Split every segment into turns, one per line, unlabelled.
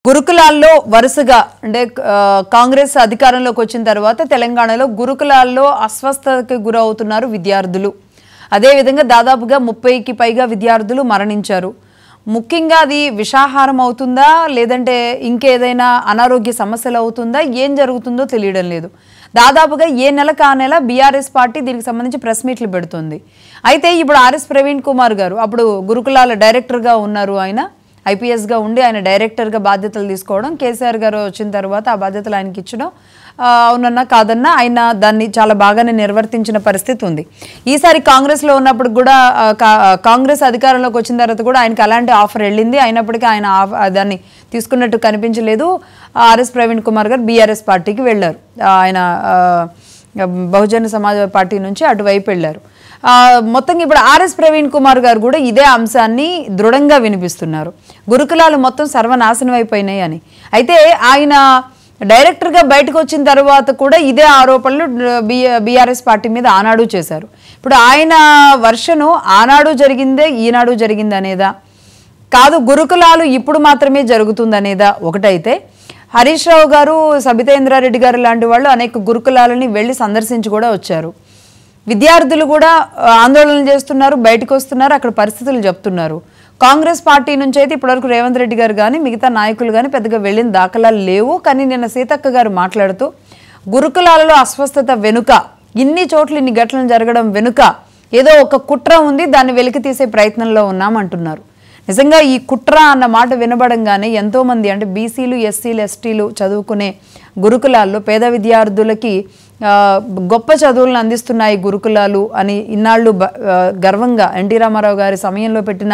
గురుకులాల్లో వరుసగా అంటే కాంగ్రెస్ అధికారంలోకి వచ్చిన తర్వాత తెలంగాణలో గురుకులాల్లో అస్వస్థతకి గురవుతున్నారు విద్యార్థులు. అదే విధంగా దాదాపుగా 30కి పైగా విద్యార్థులు మరణించారు. ముఖ్యంగా అది విషాహారం అవుతుందా లేదంటే ఇంకేదైనా అనారోగ్య సమస్యలు అవుతుందా ఏం జరుగుతుందో తెలియడం లేదు. దాదాపుగా ఏ నెలకు ఆ నెల బీఆర్ఎస్ పార్టీ దీనికి సంబంధించి ప్రెస్ మీట్లు పెడుతుంది. అయితే ఇప్పుడు ఆర్ఎస్ ప్రవీణ్ కుమార్ గారు అప్పుడు గురుకులాల డైరెక్టర్గా ఉన్నారు. ఆయన ఐపీఎస్గా ఉండి ఆయన డైరెక్టర్గా బాధ్యతలు తీసుకోవడం, కేసీఆర్ గారు వచ్చిన తర్వాత ఆ బాధ్యతలు ఆయనకి ఇచ్చడం, అవునన్నా కాదన్నా ఆయన దాన్ని చాలా బాగానే నిర్వర్తించిన పరిస్థితి ఉంది. ఈసారి కాంగ్రెస్లో ఉన్నప్పుడు కూడా కాంగ్రెస్ అధికారంలోకి వచ్చిన తర్వాత కూడా ఆయనకి అలాంటి ఆఫర్ వెళ్ళింది. అయినప్పటికీ ఆయన దాన్ని తీసుకున్నట్టు కనిపించలేదు. ఆర్ఎస్ ప్రవీణ్ కుమార్ గారు బీఆర్ఎస్ పార్టీకి వెళ్ళారు. ఆయన బహుజన సమాజ్ పార్టీ నుంచి అటువైపు వెళ్ళారు. మొత్తంగా ఇప్పుడు ఆర్ఎస్ ప్రవీణ్ కుమార్ గారు కూడా ఇదే అంశాన్ని దృఢంగా వినిపిస్తున్నారు. గురుకులాలు మొత్తం సర్వనాశనం అయిపోయినాయి అని. అయితే ఆయన డైరెక్టర్గా బయటకు వచ్చిన తర్వాత కూడా ఇదే ఆరోపణలు బీఆర్ఎస్ పార్టీ మీద ఆనాడు చేశారు. ఇప్పుడు ఆయన వర్షను ఆనాడు జరిగిందే ఈనాడు జరిగింది అనేదా, కాదు గురుకులాలు ఇప్పుడు మాత్రమే జరుగుతుందనేదా ఒకటైతే, హరీష్ రావు గారు, సబితేంద్రారెడ్డి గారు లాంటి వాళ్ళు అనేక గురుకులాలని వెళ్ళి సందర్శించి కూడా వచ్చారు. విద్యార్థులు కూడా ఆందోళన చేస్తున్నారు, బయటకు వస్తున్నారు, అక్కడ పరిస్థితులు చెప్తున్నారు. కాంగ్రెస్ పార్టీ నుంచి అయితే ఇప్పటివరకు రేవంత్ రెడ్డి గారు కానీ మిగతా నాయకులు కానీ పెద్దగా వెళ్ళిన దాఖలాలు లేవు. కానీ నిన్న సీతక్క గారు మాట్లాడుతూ గురుకులాలలో అస్వస్థత వెనుక, ఇన్ని చోట్ల ఇన్ని ఘటనలు జరగడం వెనుక ఏదో ఒక కుట్ర ఉంది, దాన్ని వెలికి తీసే ప్రయత్నంలో ఉన్నామంటున్నారు. నిజంగా ఈ కుట్ర అన్న మాట వినబడంగానే ఎంతోమంది అంటే బీసీలు, ఎస్సీలు, ఎస్టీలు చదువుకునే గురుకులాల్లో పేద విద్యార్థులకి గొప్ప చదువులను అందిస్తున్నాయి గురుకులాలు అని ఇన్నాళ్ళు గర్వంగా ఎన్టీ రామారావు గారి సమయంలో పెట్టిన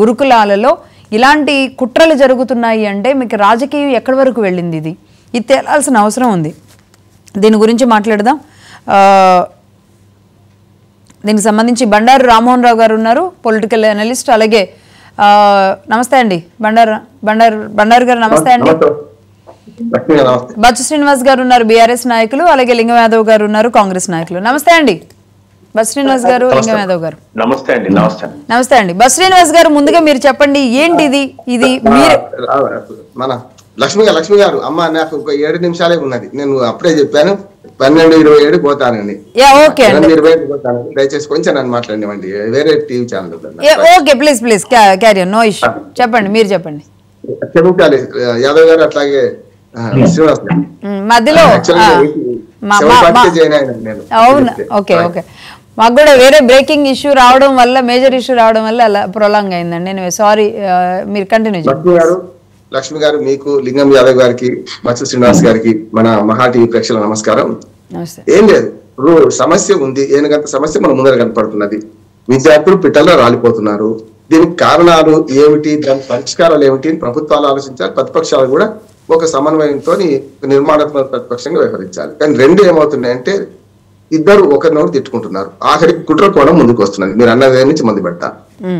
గురుకులాలలో ఇలాంటి కుట్రలు జరుగుతున్నాయి అంటే మీకు రాజకీయం ఎక్కడి వరకు వెళ్ళింది? ఇది తేలాల్సిన అవసరం ఉంది. దీని గురించి మాట్లాడదాం. దీనికి సంబంధించి బండారు రామ్మోహన్ రావు గారు ఉన్నారు, పొలిటికల్ అనలిస్ట్. అలాగే నమస్తే అండి బండారు గారు. నమస్తే అండి. బచ్చు శ్రీనివాస్ గారు ఉన్నారు, బీఆర్ఎస్ నాయకులు. అలాగే లింగం యాదవ్ గారు ఉన్నారు, కాంగ్రెస్ నాయకులు. నమస్తే అండి బచ్చు శ్రీనివాస్ గారు, లింగం యాదవ్ గారు.
నమస్తే అండి.
నమస్తే అండి. బచ్చు శ్రీనివాస్ గారు, ముందుగా మీరు చెప్పండి ఏంటి ఇది మీరు
మన లక్ష్మి గారు. అమ్మ నాకు ఒక 7 నిమిషాలే ఉన్నది, నేను అప్పుడే చెప్పాను 12:27 పోతానని. దయచేసి కొంచెం నన్ను మాట్లాడివ్వండి, వేరే TV channel.
Okay, please carry on, no issue. చెప్పండి, మీరు చెప్పండి.
క్షమించాలి యాదవ్ గారు, అట్లాగే శ్రీనివాస్ గారు
మధ్యలో. అవును, ఓకే. మాకు కూడా వేరే బ్రేకింగ్ ఇష్యూ రావడం వల్ల, మేజర్ ఇష్యూ రావడం వల్ల అలా ప్రొలాంగ్ అయిందండి. నేను సారీ, మీరు కంటిన్యూ చేయండి.
లక్ష్మి గారు, మీకు, లింగం యాదవ్ గారికి, బచ్చు శ్రీనివాస్ గారికి, మన మహా టీవీ ప్రేక్షకుల నమస్కారం. ఏం లేదు, ఇప్పుడు సమస్య ఉంది, ఏనుగంత సమస్య మన ముందర కనపడుతున్నది. విద్యార్థులు పిట్టల్లో రాలిపోతున్నారు. దీనికి కారణాలు ఏమిటి, దాని పరిష్కారాలు ఏమిటి అని ప్రభుత్వాలు ఆలోచించాలి. ప్రతిపక్షాలు కూడా ఒక సమన్వయంతో నిర్మాణాత్మక ప్రతిపక్షంగా వ్యవహరించాలి. కానీ రెండు ఏమవుతున్నాయంటే, ఇద్దరు ఒకరినొకరు తిట్టుకుంటున్నారు. ఆఖరికి కుట్ర కోణం ముందుకు వస్తున్నది. మీరు అన్నది నుంచి మందు పెడతా.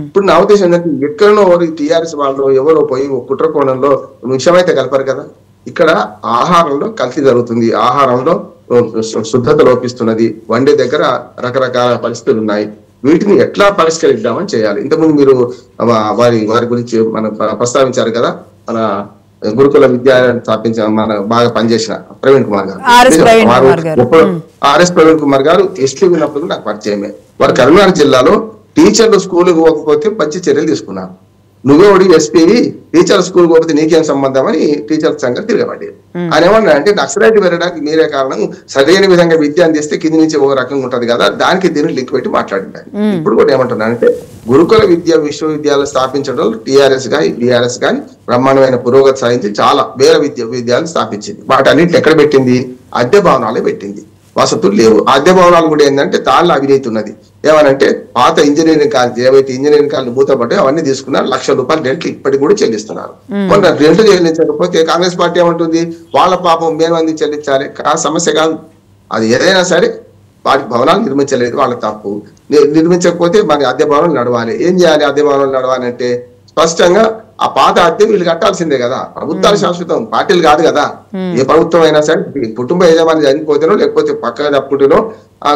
ఇప్పుడు నా ఉద్దేశం ఏంటంటే, ఎక్కడనో టీఆర్ఎస్ వాళ్ళు ఎవరో పోయి కుట్ర కోణంలో విషయమైతే కలపరు కదా. ఇక్కడ ఆహారంలో కల్తీ జరుగుతుంది, ఆహారంలో శుద్ధత లోపిస్తున్నది, వండే దగ్గర రకరకాల పరిస్థితులు ఉన్నాయి. వీటిని ఎట్లా పరిష్కరిద్దామని చేయాలి. ఇంతకుముందు మీరు వారి గురించి మనం ప్రస్తావించారు కదా, మన గురుకుల విద్యాలయాన్ని స్థాపించిన మన బాగా పనిచేసిన ప్రవీణ్ కుమార్ గారు, ఆర్ఎస్ ప్రవీణ్ కుమార్ గారు ఎస్టీ ఉన్నప్పుడు నాకు పరిచయమే. వారు కరీంనగర్ జిల్లాలో టీచర్లు స్కూల్కి పోకపోతే మంచి చర్యలు తీసుకున్నారు. నువ్వేవాడు ఎస్పీవి, టీచర్ స్కూల్ పోతే నీకేం సంబంధం అని టీచర్ సంఘం తిరగబడ్డారు. ఆయన ఏమన్నా అంటే నక్సలైట్ పెరగడానికి మీరే కారణం, సరైన విధంగా విద్య అందిస్తే కింది నుంచి ఒక రకంగా ఉంటది కదా, దానికి దీన్ని లింక్ పెట్టి మాట్లాడింది. ఇప్పుడు కూడా ఏమంటున్నానంటే, గురుకుల విశ్వవిద్యాలయాలు స్థాపించడం టీఆర్ఎస్ కానీ బీఆర్ఎస్ కానీ బ్రహ్మాండమైన పురోగతి సాధించి చాలా వేరే విద్యాలయాలు స్థాపించింది. వాటన్నింటిని ఎక్కడ పెట్టింది? అద్దె భవనాలే పెట్టింది, వసతులు లేవు. అద్దె భవనాలు కూడా ఏంటంటే దానిలో అవినీతి ఉన్నది. ఏమనంటే, పాత ఇంజనీరింగ్ కాలేజ్ ఏవైతే ఇంజనీరింగ్ కాలేజ్ మూతపడ్డాయో అవన్నీ తీసుకున్నారు. ₹1,00,000 రెంట్లు ఇప్పటికి కూడా చెల్లిస్తున్నారు. మొన్న రెంట్లు చెల్లించకపోతే కాంగ్రెస్ పార్టీ ఏమంటుంది, వాళ్ళ పాపం మేము అంది చెల్లించాలి. సమస్య కాదు, అది ఏదైనా సరే వాటి భవనాలు నిర్మించలేదు, వాళ్ళ తప్పు. నిర్మించకపోతే మరి అద్దె భవనాలు నడవాలి. ఏం చేయాలి? అద్దె భవనాలు నడవాలంటే స్పష్టంగా ఆ పాత అద్దె వీళ్ళు కట్టాల్సిందే కదా. ప్రభుత్వాలు శాశ్వతం, పార్టీలు కాదు కదా. ఏ ప్రభుత్వం అయినా సరే కుటుంబ యజమాని చనిపోతేనో లేకపోతే పక్కన తప్పుడునో ఆ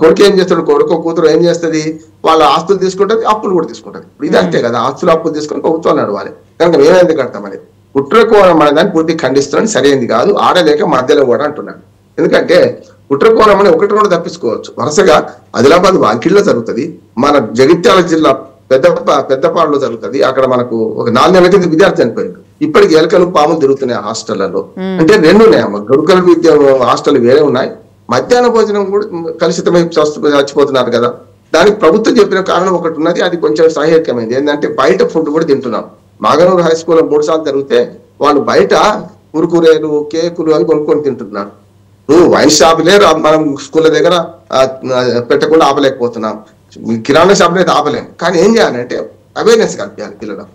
కొడుకు ఏం చేస్తాడు, కొడుకు కూతురు ఏం చేస్తుంది, వాళ్ళ ఆస్తులు తీసుకుంటది, అప్పులు కూడా తీసుకుంటది. ఇప్పుడు ఇది అంతే కదా, ఆస్తులు అప్పులు తీసుకొని ప్రభుత్వాలు నడవాలి. కనుక మేమెందుకు కడతామని కుట్రకోణం అనే దాన్ని పూర్తి ఖండిస్తున్నాను, సరైనది కాదు, ఆడలేక మధ్యలో కూడా అంటున్నాను. ఎందుకంటే కుట్రకోణం అని ఒకటి రెండు తప్పించుకోవచ్చు, వరుసగా ఆదిలాబాద్ వాంకిడిలో జరుగుతుంది, మన జగిత్యాల జిల్లా పెద్దపాడులో జరుగుతుంది. అక్కడ మనకు ఒక 4 నెలల కింద విద్యార్థి చనిపోయింది. ఇప్పటికి ఎలకలు పాములు తిరుగుతున్నాయి హాస్టళ్లలో. అంటే 2 ఉన్నాయి అమ్మ, గురుకుల విద్య హాస్టల్ వేరే ఉన్నాయి, మధ్యాహ్న భోజనం కూడా కలుషితమై చచ్చిపోతున్నారు కదా. దానికి ప్రభుత్వం చెప్పిన కారణం ఒకటి ఉన్నది, అది కొంచెం సహాయకమైంది. ఏంటంటే బయట ఫుడ్ కూడా తింటున్నాం. మాగనూరు హై స్కూల్లో 3 సార్లు జరిగితే వాళ్ళు బయట కురుకురేలు కేకులు అవి కొనుక్కొని తింటున్నారు. నువ్వు వైన్ షాపులే మనం స్కూళ్ళ దగ్గర పెట్టకుండా ఆపలేకపోతున్నాం, కిరాణా షాపులు అయితే ఆపలేం. కానీ ఏం చేయాలంటే అవేర్నెస్ కల్పించాలి పిల్లలకు.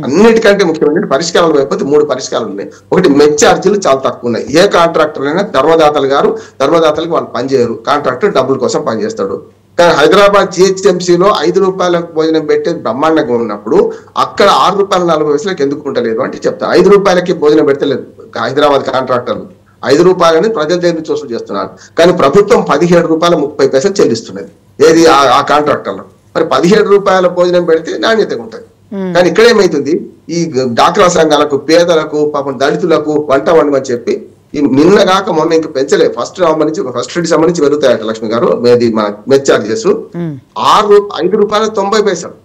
అన్నిటికంటే ముఖ్యమైన పరిష్కారాలు అయిపోతే 3 పరిష్కారాలు ఉన్నాయి. ఒకటి, మెచ్ ఛార్జీలు చాలా తక్కువ ఉన్నాయి. ఏ కాంట్రాక్టర్ అయినా ధర్మదాతలకు వాళ్ళు పనిచేయరు, కాంట్రాక్టర్ డబ్బుల కోసం పనిచేస్తాడు. కానీ హైదరాబాద్ GHMCలో 5 రూపాయలకు భోజనం పెట్టేది బ్రహ్మాండంగా ఉన్నప్పుడు అక్కడ 6 రూపాయల 40 పైసలకు ఎందుకు ఉండలేదు అంటే చెప్తా. 5 రూపాయలకి భోజనం పెడతలేదు హైదరాబాద్ కాంట్రాక్టర్లు, 5 రూపాయలని ప్రజల దగ్గర నుంచి వసూలు చేస్తున్నారు. కానీ ప్రభుత్వం 17 రూపాయల 30 పైసలు చెల్లిస్తున్నది. ఏది ఆ కాంట్రాక్టర్లు. మరి 17 రూపాయల భోజనం పెడితే నాణ్యతగా ఉంటుంది. కానీ ఇక్కడ ఏమైతుంది, ఈ డాక్రా సంఘాలకు, పేదలకు, పాపం దళితులకు వంట వండమని చెప్పి ఈ నిన్నగాక మొన్న ఇంకా పెంచలే. ఫస్ట్ సంబంధించి పెరుగుతాయట లక్ష్మి గారు మన మెచ్ ఛార్జెస్. 5 రూపాయల 90 పైసలు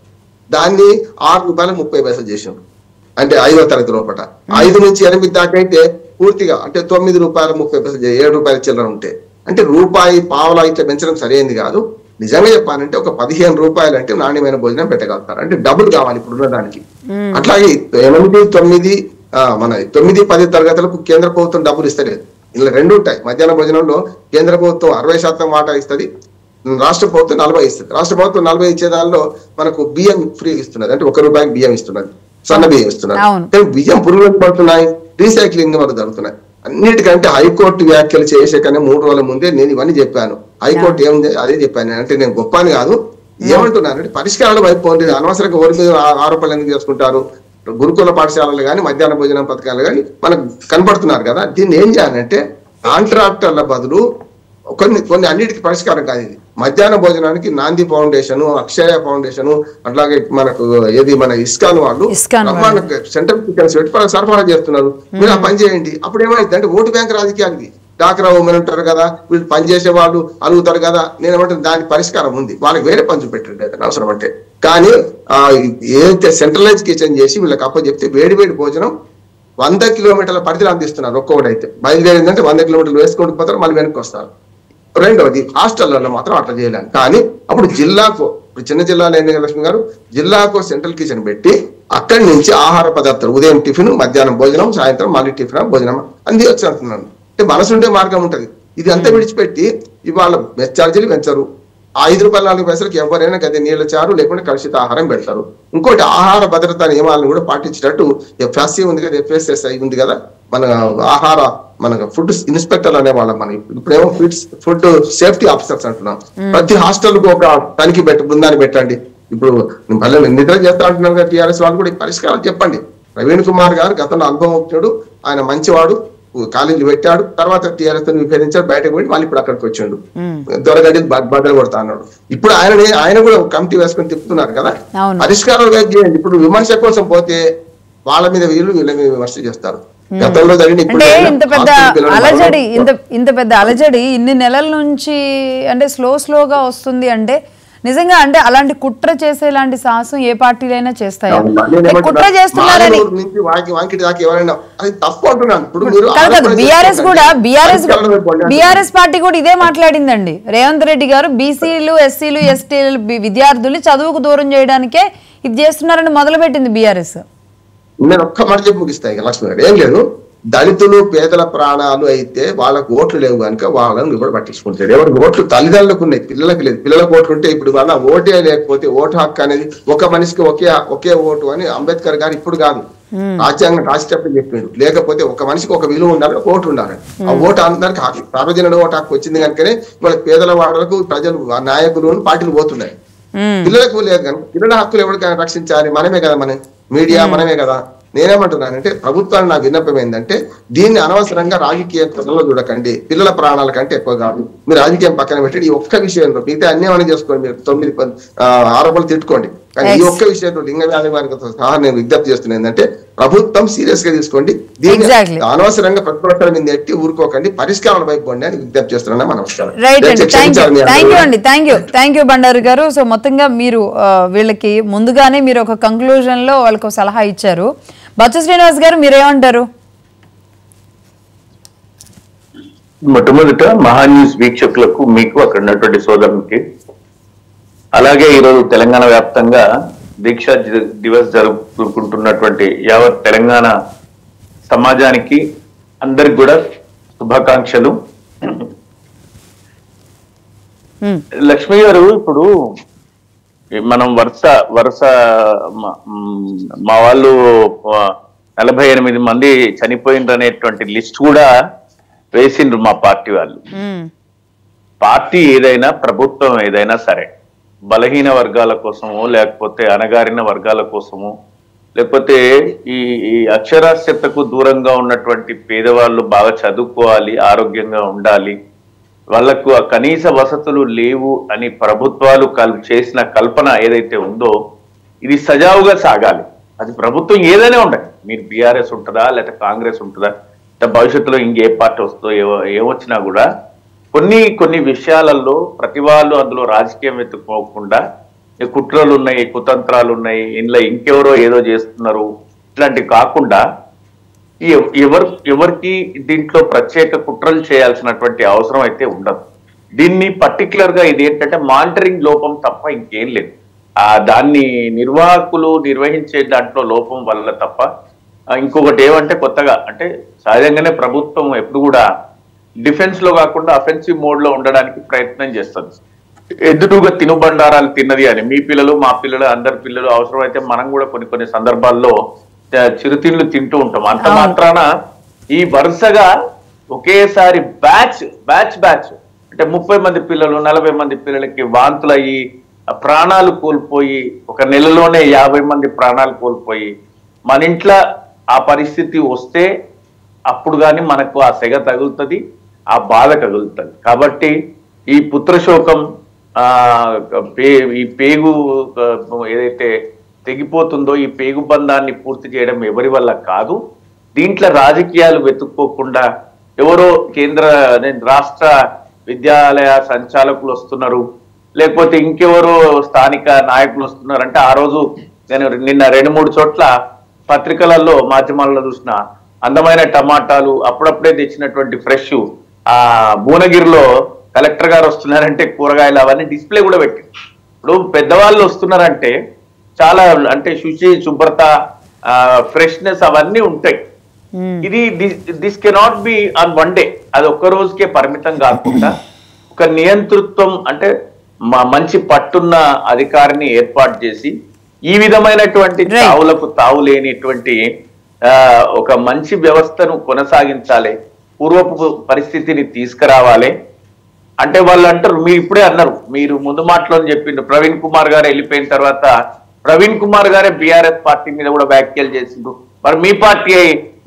దాన్ని 6 రూపాయల 30 పైసలు చేసాం. అంటే 5వ తరగతి లోపల 5 నుంచి 8 దాకా అయితే పూర్తిగా అంటే 9 రూపాయల 30 పైసలు, 7 రూపాయల చిల్లర ఉంటే అంటే రూపాయి పావలా ఇట్లా పెంచడం సరైనది కాదు. నిజంగా చెప్పాలంటే ఒక 15 రూపాయలు అంటే నాణ్యమైన భోజనం పెట్టగలుగుతారు. అంటే డబ్బులు కావాలి ఇప్పుడున్న దానికి. అట్లాగే 8, 9 మన 9, 10 తరగతులకు కేంద్ర ప్రభుత్వం డబ్బులు ఇస్తలేదు. ఇలా 2 ఉంటాయి. మధ్యాహ్న భోజనంలో కేంద్ర ప్రభుత్వం 60% వాటా ఇస్తుంది, రాష్ట్ర ప్రభుత్వం 40 ఇస్తుంది. రాష్ట్ర ప్రభుత్వం 40 ఇచ్చే దానిలో మనకు బియ్యం ఫ్రీ ఇస్తున్నది, అంటే 1 రూపాయికి బియ్యం ఇస్తున్నది, సన్న బియ్యం ఇస్తున్నది. బియ్యం పురుగులకు పడుతున్నాయి, రీసైక్లింగ్ వరకు జరుగుతున్నాయి. అన్నిటికంటే హైకోర్టు వ్యాఖ్యలు చేసే కన్నా 3 రోజుల ముందే నేను ఇవన్నీ చెప్పాను. హైకోర్టు ఏముంది అదే చెప్పాను. అంటే నేను గొప్ప అని కాదు, ఏమంటున్నానంటే పరిష్కారాలు వైపు అనవసరంగా ఓరి మీద ఆరోపణలు ఎందుకు చేసుకుంటారు. గురుకుల పాఠశాలలు కానీ మధ్యాహ్న భోజనం పథకాలు కానీ మనకు కనపడుతున్నారు కదా. దీన్ని ఏం చేయాలంటే కాంట్రాక్టర్ల బదులు కొన్ని అన్నిటికీ పరిష్కారం కాదు ఇది. మధ్యాహ్న భోజనానికి నాంది ఫౌండేషన్, అక్షయ ఫౌండేషన్, అట్లాగే మనకు ఏది మన ఇస్కాన్ వాళ్ళు సెంట్రల్ కిచెన్స్ పెట్టి సరఫరా చేస్తున్నారు. మీరు ఆ పని చేయండి. అప్పుడు ఏమైంది అంటే ఓటు బ్యాంక్ రాజకీయానికి డాక్రా ఉమెన్ ఉంటారు కదా, వీళ్ళు పనిచేసే వాళ్ళు అడుగుతారు కదా. నేనేమంటే దానికి పరిష్కారం ఉంది, వాళ్ళకి వేరే పని చూపెట్టండి అవసరం అంటే. కానీ ఏదైతే సెంట్రలైజ్ కిచెన్ చేసి వీళ్ళకి అప్పచెప్తే వేడి భోజనం 100 కిలోమీటర్ల పరిధిలో అందిస్తున్నారు. ఒక్కొక్కడైతే బయలుదేరిందంటే 100 కిలోమీటర్లు వేసుకుంటూ పోతారు, మళ్ళీ వెనక్కి వస్తారు. రెండవది, హాస్టళ్లలో మాత్రం అట్లా చేయలేను. కానీ అప్పుడు జిల్లాకు, చిన్న జిల్లాలో ఏంటి లక్ష్మి గారు, జిల్లాకు సెంట్రల్ కిచెన్ పెట్టి అక్కడి నుంచి ఆహార పదార్థాలు ఉదయం టిఫిన్, మధ్యాహ్నం భోజనం, సాయంత్రం మళ్ళీ టిఫిన్ భోజనం అంది వచ్చి అంటున్నాను. అంటే మనసుండే మార్గం ఉంటది. ఇది అంతా విడిచిపెట్టి ఇవాళ మెస్ ఛార్జీలు పెంచరు, 5 రూపాయల 4 పైసలకి ఎవరైనా గది నీళ్ళ చారు లేకుంటే కలుషిత ఆహారం పెడతారు. ఇంకోటి, ఆహార భద్రతా నియమాలను కూడా పాటించినట్టు FSC ఉంది కదా, FSSI ఉంది కదా, మన ఆహార ఫుడ్ ఇన్స్పెక్టర్ అనే వాళ్ళం. మనం ఇప్పుడేమో ఫుడ్ సేఫ్టీ ఆఫీసర్స్ అంటున్నాం. ప్రతి హాస్టల్కు ఒక తనిఖీ బృందాన్ని పెట్టండి. ఇప్పుడు నిద్ర చేస్తా అంటున్నారు కదా TRS వాళ్ళు కూడా పరిష్కారాలు చెప్పండి. ప్రవీణ్ కుమార్ గారు గతంలో అనుభవజ్ఞుడు, ఆయన మంచివాడు, కాలేజీలు పెట్టాడు, తర్వాత TRS విభేదించాడు, బయటకు పోయి మళ్ళీ ఇప్పుడు అక్కడికి వచ్చాడు, దొరగడ్డి బద్దలు కొడతా అన్నాడు. ఇప్పుడు ఆయన కూడా కమిటీ వేసుకొని తిప్పుతున్నారు కదా. పరిష్కారాలు చేయండి. ఇప్పుడు విమర్శ కోసం పోతే వాళ్ళ మీద వీళ్ళ మీద విమర్శ చేస్తారు. గతంలో
అంటే ఇంత పెద్ద అలజడి ఇన్ని నెలల నుంచి అంటే స్లోగా వస్తుంది అంటే నిజంగా అంటే అలాంటి కుట్ర చేసేలాంటి సాహసం ఏ పార్టీలైనా చేస్తాయి. కుట్ర చేస్తున్నారని బీఆర్ఎస్ పార్టీ కూడా ఇదే మాట్లాడిందండి. రేవంత్ రెడ్డి గారు బీసీలు, ఎస్సీలు, ఎస్టీలు విద్యార్థులు చదువుకు దూరం చేయడానికే ఇది చేస్తున్నారని మొదలుపెట్టింది బీఆర్ఎస్.
నేను ఒక్క మాట చెప్పి ముగిస్తాయి లక్ష్మి గారు. ఏం లేదు, దళితులు పేదల ప్రాణాలు అయితే వాళ్ళకు ఓట్లు లేవు కనుక వాళ్ళని కూడా పట్టించుకుంటారు. ఎవరికి ఓట్లు తల్లిదండ్రులకు ఉన్నాయి, పిల్లలకు లేదు. పిల్లలకు ఓట్లు ఉంటే ఇప్పుడు వాళ్ళ ఓటే లేకపోతే ఓటు హక్కు అనేది ఒక మనిషికి ఒకే ఓటు అని అంబేద్కర్ గారు ఇప్పుడు కాదు రాజ్యాంగం రాసేటప్పుడు చెప్పిండు. లేకపోతే ఒక మనిషికి ఒక విలువ ఉండాలి, ఒక ఓటు ఉండాలి. ఆ ఓటు అందరికి హక్కు, సార్వజనిక ఓటు హక్కు వచ్చింది కనుకనే వాళ్ళ పేదల వాళ్ళకు ప్రజలు నాయకులు పార్టీలు పోతున్నాయి. పిల్లలకు లేదు కనుక పిల్లల హక్కులు ఎవరికైనా రక్షించాలి, మనమే కదా, మన మీడియా మనమే కదా. నేనేమంటున్నానంటే ప్రభుత్వాన్ని నా విన్నపం ఏంటంటే దీన్ని అనవసరంగా రాజకీయ ప్రజల్లో చూడకండి. పిల్లల ప్రాణాల కంటే ఎక్కువ కాదు. మీరు రాజకీయం పక్కన పెట్టి ఈ ఒక్క విషయంలో మిగతా అన్ని ఏమైనా చేసుకోండి. మీరు 9 ఆరోపణలు తిట్టుకోండి, కానీ ఈ ఒక్క విషయంలో లింగ వ్యాధి వారికి సహా నేను విజ్ఞప్తి చేస్తున్నా ఏంటంటే ప్రభుత్వం సీరియస్ గా తీసుకోండి, దీన్ని అనవసరంగా ప్రతిపక్షాల మీద ఎట్టి ఊరుకోకండి, పరిష్కారం వైపు పోండి అని విజ్ఞప్తి చేస్తున్నా. మనం
థ్యాంక్ యూ బండారు గారు. సో మొత్తంగా మీరు వీళ్ళకి ముందుగానే మీరు ఒక కంక్లూజన్ లో వాళ్ళకు సలహా ఇచ్చారు. బచ్చు శ్రీనివాస్ గారు మీరేమంటారు?
మొట్టమొదట మహా న్యూస్ వీక్షకులకు, మీకు అక్కడ ఉన్నటువంటి సోదరునికి, అలాగే ఈరోజు తెలంగాణ వ్యాప్తంగా దీక్షా దివస్ జరుపుకుంటున్నటువంటి యావత్ తెలంగాణ సమాజానికి అందరికి కూడా శుభాకాంక్షలు. లక్ష్మి గారు, ఇప్పుడు మనం వరుస మా వాళ్ళు 48 మంది చనిపోయిండ్రు అనేటువంటి లిస్ట్ కూడా వేసిండ్రు మా పార్టీ వాళ్ళు. పార్టీ ఏదైనా, ప్రభుత్వం ఏదైనా సరే, బలహీన వర్గాల కోసము, లేకపోతే అణగారిన వర్గాల కోసము, లేకపోతే ఈ అక్షరాస్యతకు దూరంగా ఉన్నటువంటి పేదవాళ్ళు బాగా చదువుకోవాలి, ఆరోగ్యంగా ఉండాలి, వాళ్లకు ఆ కనీస వసతులు లేవు అని ప్రభుత్వాలు చేసిన కల్పన ఏదైతే ఉందో ఇది సజావుగా సాగాలి. అది ప్రభుత్వం ఏదైనా ఉండదు, మీరు బీఆర్ఎస్ ఉంటుందా లేకపోతే కాంగ్రెస్ ఉంటుందా, భవిష్యత్తులో ఇంకే పార్టీ వస్తుందో ఏమొచ్చినా కూడా కొన్ని విషయాలలో ప్రతి వాళ్ళు అందులో రాజకీయం ఎత్తుకోకుండా కుట్రలు ఉన్నాయి, కుతంత్రాలు ఉన్నాయి, ఇంట్లో ఇంకెవరో ఏదో చేస్తున్నారు, ఇట్లాంటివి కాకుండా ఎవరికి దీంట్లో ప్రత్యేక కుట్రలు చేయాల్సినటువంటి అవసరం అయితే ఉండదు. దీన్ని పర్టికులర్ గా ఇది ఏంటంటే మానిటరింగ్ లోపం తప్ప ఇంకేం లేదు. దాన్ని నిర్వాహకులు నిర్వహించే దాంట్లో లోపం వల్ల తప్ప ఇంకొకటి ఏమంటే కొత్తగా అంటే సహజంగానే ప్రభుత్వం ఎప్పుడు కూడా డిఫెన్స్ లో కాకుండా అఫెన్సివ్ మోడ్ లో ఉండడానికి ప్రయత్నం చేస్తుంది. ఎదురుగా తినుబండారాలు తిన్నది అని మీ పిల్లలు, మా పిల్లలు, అందరి పిల్లలు, అవసరమైతే మనం కూడా కొన్ని సందర్భాల్లో చిరుతిళ్ళు తింటూ ఉంటాం. అంత మాత్రాన ఈ వరుసగా ఒకేసారి బ్యాచ్ అంటే 30 మంది పిల్లలు, 40 మంది పిల్లలకి వాంతులయ్యి ప్రాణాలు కోల్పోయి, ఒక నెలలోనే 50 మంది ప్రాణాలు కోల్పోయి, మన ఇంట్లో ఆ పరిస్థితి వస్తే అప్పుడు కానీ మనకు ఆ సెగ తగులుతుంది, ఆ బాధ తగులుతుంది. కాబట్టి ఈ పుత్రశోకం, ఈ పేగు ఏదైతే తెగిపోతుందో ఈ పేగు బంధాన్ని పూర్తి చేయడం ఎవరి వల్ల కాదు. దీంట్లో రాజకీయాలు వెతుక్కోకుండా ఎవరో రాష్ట్ర విద్యాలయ సంచాలకులు వస్తున్నారు, లేకపోతే ఇంకెవరో స్థానిక నాయకులు వస్తున్నారు అంటే, ఆ రోజు నేను నిన్న 2-3 చోట్ల పత్రికలలో, మాధ్యమాలలో చూసిన అందమైన టమాటాలు అప్పుడప్పుడే తెచ్చినటువంటి ఫ్రెష్ భువనగిరిలో కలెక్టర్ గారు వస్తున్నారంటే కూరగాయలు అవన్నీ డిస్ప్లే కూడా పెట్టి, ఇప్పుడు పెద్దవాళ్ళు వస్తున్నారంటే చాలా అంటే శుచి, శుభ్రత, ఫ్రెష్నెస్ అవన్నీ ఉంటాయి. ఇది this cannot be on one day, అది ఒక్క రోజుకే పరిమితం కాకుండా ఒక నియంతృత్వం అంటే మంచి పట్టున్న అధికారిని ఏర్పాటు చేసి ఈ విధమైనటువంటి తావులకు తావు లేనిటువంటి ఒక మంచి వ్యవస్థను కొనసాగించాలి, పూర్వపు పరిస్థితిని తీసుకురావాలి. అంటే వాళ్ళు అంటారు, మీరు ఇప్పుడే అన్నారు, మీరు ముందు మాటలో చెప్పిండ్రు, ప్రవీణ్ కుమార్ గారు వెళ్ళిపోయిన తర్వాత ప్రవీణ్ కుమార్ గారే బీఆర్ఎస్ పార్టీ మీద కూడా వ్యాఖ్యలు చేసిండ్రు. మరి మీ పార్టీ,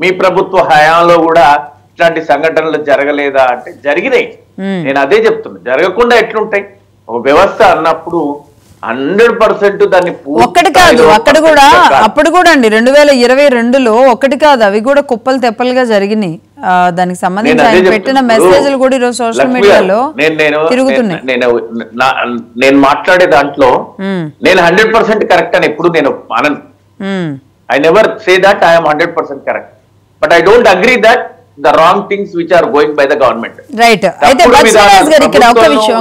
మీ ప్రభుత్వ హయాంలో కూడా ఇట్లాంటి సంఘటనలు జరగలేదా అంటే జరిగినాయి. నేను అదే చెప్తున్నా, జరగకుండా ఎట్లుంటాయి? ఒక వ్యవస్థ అన్నప్పుడు 100% దాన్ని
ఒక్కటి కాదు, అక్కడ కూడా అప్పుడు కూడా అండి 2022లో ఒకటి కాదు, అవి కూడా కుప్పలు తెప్పలుగా జరిగినాయి. దానికి సంబంధించి ఆయన పెట్టిన మెసేజ్లు కూడా ఈరోజు సోషల్ మీడియాలో తిరుగుతున్నాయి.
నేను మాట్లాడే దాంట్లో నేను 100% కరెక్ట్ అని ఎప్పుడు నేను అనను. I never say that I am 100% correct, but I don't agree that the wrong things which are going by the government.
Right. అయితే బత్సరాజ్ గారు ఇక్కడ ఒక విషయం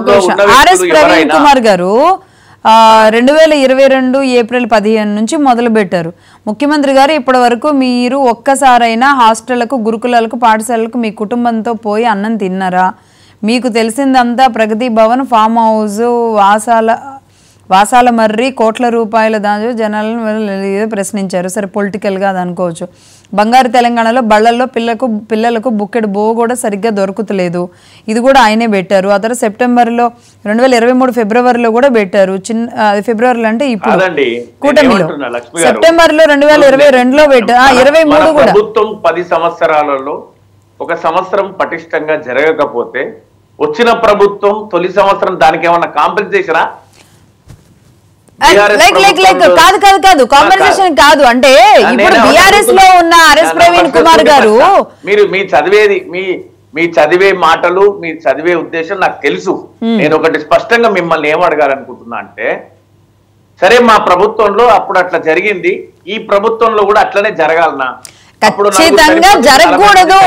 ఆర్ఎస్ ప్రవీణ్ కుమార్ గారు 2022 ఏప్రిల్ 15 నుంచి మొదలు పెట్టారు. ముఖ్యమంత్రి గారు ఇప్పటి వరకు మీరు ఒక్కసారైనా హాస్టళ్లకు, గురుకులాలకు, పాఠశాలలకు మీ కుటుంబంతో పోయి అన్నం తిన్నారా? మీకు తెలిసిందంతా ప్రగతి భవన్, ఫామ్ హౌస్, వాసాల మర్రి, కోట్ల రూపాయల దాని జనాలను ప్రశ్నించారు. సరే పొలిటికల్గా అది అనుకోవచ్చు. బంగారు తెలంగాణలో బళ్ళల్లో పిల్లలకు బుక్కెడు బో కూడా సరిగ్గా దొరుకుతలేదు, ఇది కూడా ఆయనే పెట్టారు. ఆ తర్వాత సెప్టెంబర్లో 2023 ఫిబ్రవరిలో కూడా పెట్టారు. ఫిబ్రవరిలో అంటే ఇప్పుడు కూటమిలో సెప్టెంబర్లో 2022లో పెట్టారు. 23 కూడా.
ప్రభుత్వం 10 సంవత్సరాలలో ఒక సంవత్సరం పటిష్టంగా జరగకపోతే వచ్చిన ప్రభుత్వం తొలి సంవత్సరం దానికి ఏమన్నా కాంపెన్సేషనా?
కాదు కాంపెన్సేషన్ కాదు. అంటే ఇప్పుడు బిఆర్ఎస్ లో ఉన్న ఆర్ఎస్ ప్రవీణ్ కుమార్ గారు
మీరు మీ చదివే మాటలు మీ చదివే ఉద్దేశం నాకు తెలుసు. నేను ఒకటి స్పష్టంగా మిమ్మల్ని ఏం అడగాలనుకుంటున్నా అంటే, సరే మా ప్రభుత్వంలో అప్పుడు అట్లా జరిగింది, ఈ ప్రభుత్వంలో కూడా అట్లనే జరగాలనా?
ఖచ్చితంగా జరగకూడదు.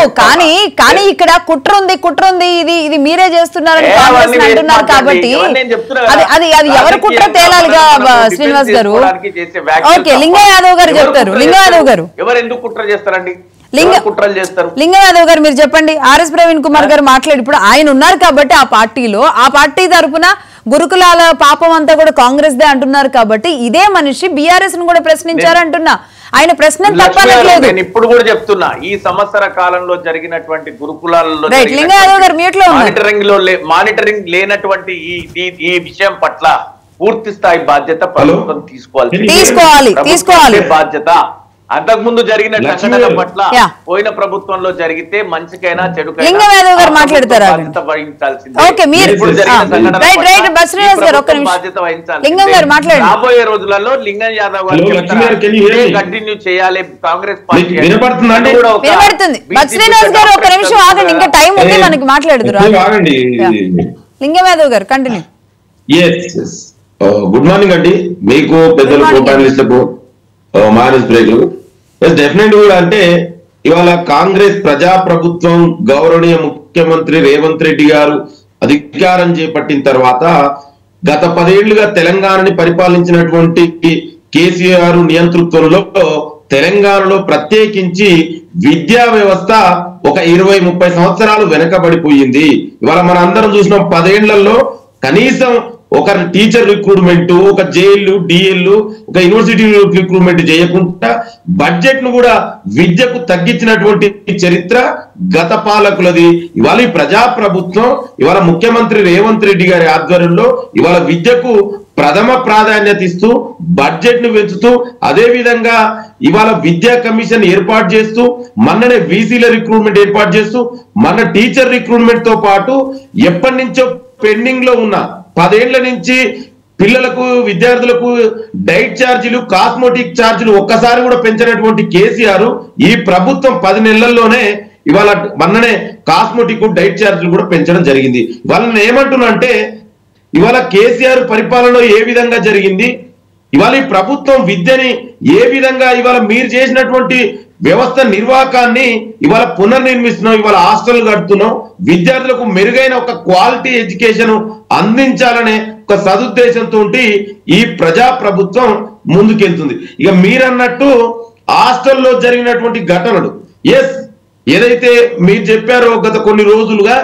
కానీ ఇక్కడ కుట్ర ఉంది, ఇది మీరే చేస్తున్నారని కాంగ్రెస్ అంటున్నారు కాబట్టి అది ఎవరు కుట్ర తేలాలిగా శ్రీనివాస్ గారు. ఓకే, లింగం యాదవ్ గారు చెప్తారు. లింగం యాదవ్ గారు
ఎవరు ఎందుకు కుట్ర చేస్తారండి? కుట్రలు చేస్తారు.
లింగం యాదవ్ గారు మీరు చెప్పండి. ఆర్ఎస్ ప్రవీణ్ కుమార్ గారు మాట్లాడి ఇప్పుడు ఆయన ఉన్నారు కాబట్టి ఆ పార్టీ తరఫున గురుకులాల పాపం అంతా కూడా కాంగ్రెస్ దే అంటున్నారు కాబట్టి ఇదే మనిషి బీఆర్ఎస్ ను కూడా ప్రశ్నించారు అంటున్నా. ఆయన ప్రశ్న తప్పలేదు.
నేను ఇప్పుడు కూడా చెప్తున్నా, ఈ సంవత్సర కాలంలో జరిగినటువంటి గురుకులాలలో మానిటరింగ్ లేనటువంటి ఈ విషయం పట్ల పూర్తి స్థాయి బాధ్యత ప్రభుత్వం తీసుకోవాలి. బాధ్యత అంతకు ముందు జరిగిన ఘటనల పట్ల పోయిన ప్రభుత్వంలో జరిగితే మంచికైనా చెడుకైనా బాధ్యత వహించాల్సింది. రాబోయే రోజులలో లింగం యాదవ్ గారు కంటిన్యూ చేయాలి కాంగ్రెస్ పార్టీ.
లింగం యాదవ్ గారు కంటిన్యూ.
గుడ్ మార్నింగ్ అండి మీకు, పెద్దలకు, డెఫినెట్ కూడా అంటే ఇవాళ కాంగ్రెస్ ప్రజాప్రభుత్వం గౌరవనీయ ముఖ్యమంత్రి రేవంత్ రెడ్డి గారు అధికారం చేపట్టిన తర్వాత గత 10 ఏళ్లుగా తెలంగాణని పరిపాలించినటువంటి కేసీఆర్ నియంతృత్వంలో తెలంగాణలో ప్రత్యేకించి విద్యా వ్యవస్థ ఒక 20-30 సంవత్సరాలు వెనకబడిపోయింది. ఇవాళ మన అందరం చూసిన 10 ఏళ్లలో కనీసం ఒక టీచర్ రిక్రూట్మెంట్, ఒక జేఎల్, డిఎల్, ఒక యూనివర్సిటీ రిక్రూట్మెంట్ చేయకుండా బడ్జెట్ ను కూడా విద్యకు తగ్గించినటువంటి చరిత్ర గత పాలకులది. ఇవాళ ఈ ప్రజాప్రభుత్వం ఇవాళ ముఖ్యమంత్రి రేవంత్ రెడ్డి గారి ఆధ్వర్యంలో ఇవాళ విద్యకు ప్రథమ ప్రాధాన్యత ఇస్తూ బడ్జెట్ ను పెంచుతూ అదే విధంగా ఇవాళ విద్యా కమిషన్ ఏర్పాటు చేస్తూ మొన్ననే వీసీల రిక్రూట్మెంట్ ఏర్పాటు చేస్తూ మన టీచర్ రిక్రూట్మెంట్ తో పాటు ఎప్పటి నుంచో పెండింగ్ లో ఉన్న 10 ఏళ్ల నుంచి పిల్లలకు విద్యార్థులకు డైట్ ఛార్జీలు, కాస్మోటిక్ ఛార్జీలు ఒక్కసారి కూడా పెంచినటువంటి కేసీఆర్ ఈ ప్రభుత్వం 10 నెలల్లోనే ఇవాళ మొన్ననే కాస్మోటిక్ డైట్ ఛార్జీలు కూడా పెంచడం జరిగింది. వాళ్ళని ఏమంటున్నా అంటే ఇవాళ కేసీఆర్ పరిపాలనలో ఏ విధంగా జరిగింది, ఇవాళ ఈ ప్రభుత్వం విద్యని ఏ విధంగా ఇవాళ మీరు చేసినటువంటి వ్యవస్థ నిర్వాహకాన్ని ఇవాళ పునర్నిర్మిస్తున్నాం, ఇవాళ హాస్టల్ కడుతున్నాం, విద్యార్థులకు మెరుగైన ఒక క్వాలిటీ ఎడ్యుకేషన్ అందించాలనే ఒక సదుద్దేశంతో ఈ ప్రజా ప్రభుత్వం ముందుకెళ్తుంది. ఇక మీరన్నట్టు హాస్టల్లో జరిగినటువంటి ఘటనలు ఏదైతే మీరు చెప్పారో గత కొన్ని రోజులుగా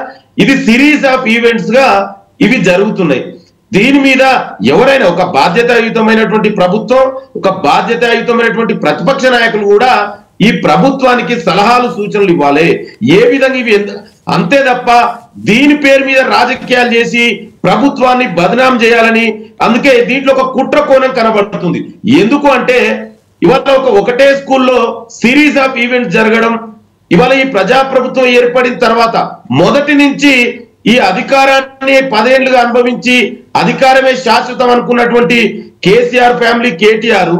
ఇది సిరీస్ ఆఫ్ ఈవెంట్స్ గా ఇవి జరుగుతున్నాయి. దీని మీద ఎవరైనా ఒక బాధ్యతాయుతమైనటువంటి ప్రభుత్వం, ఒక బాధ్యతాయుతమైనటువంటి ప్రతిపక్ష నాయకులు కూడా ఈ ప్రభుత్వానికి సలహాలు సూచనలు ఇవ్వాలి. ఏ విధంగా ఇవి అంతే తప్ప దీని పేరు మీద రాజకీయాలు చేసి ప్రభుత్వాన్ని బదనాం చేయాలని, అందుకే దీంట్లో ఒక కుట్ర కోణం కనబడుతుంది. ఎందుకు అంటే ఇవాళ ఒకటే స్కూల్లో సిరీస్ ఆఫ్ ఈవెంట్స్ జరగడం, ఇవాళ ఈ ప్రజాప్రభుత్వం ఏర్పడిన తర్వాత మొదటి నుంచి ఈ అధికారాన్ని 10 ఏళ్లుగా అనుభవించి అధికారమే శాశ్వతం అనుకున్నటువంటి కేసీఆర్ ఫ్యామిలీ, కేటీఆర్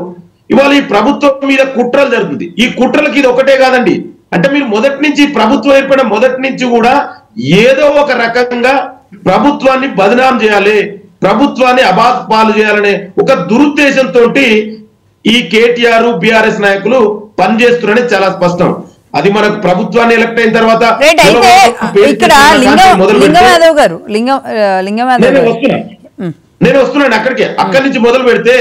ఇవాళ ఈ ప్రభుత్వం మీద కుట్రలు జరుగుతుంది. ఈ కుట్రలకి ఇది ఒకటే కాదండి, అంటే మీరు మొదటి నుంచి ప్రభుత్వం ఏర్పడిన మొదటి నుంచి కూడా ఏదో ఒక రకంగా ప్రభుత్వాన్ని బదనాం చేయాలి, ప్రభుత్వాన్ని అబాస్ పాలు చేయాలనే ఒక దురుద్దేశంతో ఈ కేటీఆర్ బీఆర్ఎస్ నాయకులు పనిచేస్తున్నారని చాలా స్పష్టం. అది మనకు ప్రభుత్వాన్ని ఎలక్ట్ అయిన తర్వాత నేను వస్తున్నాను అక్కడి నుంచి మొదలు పెడితే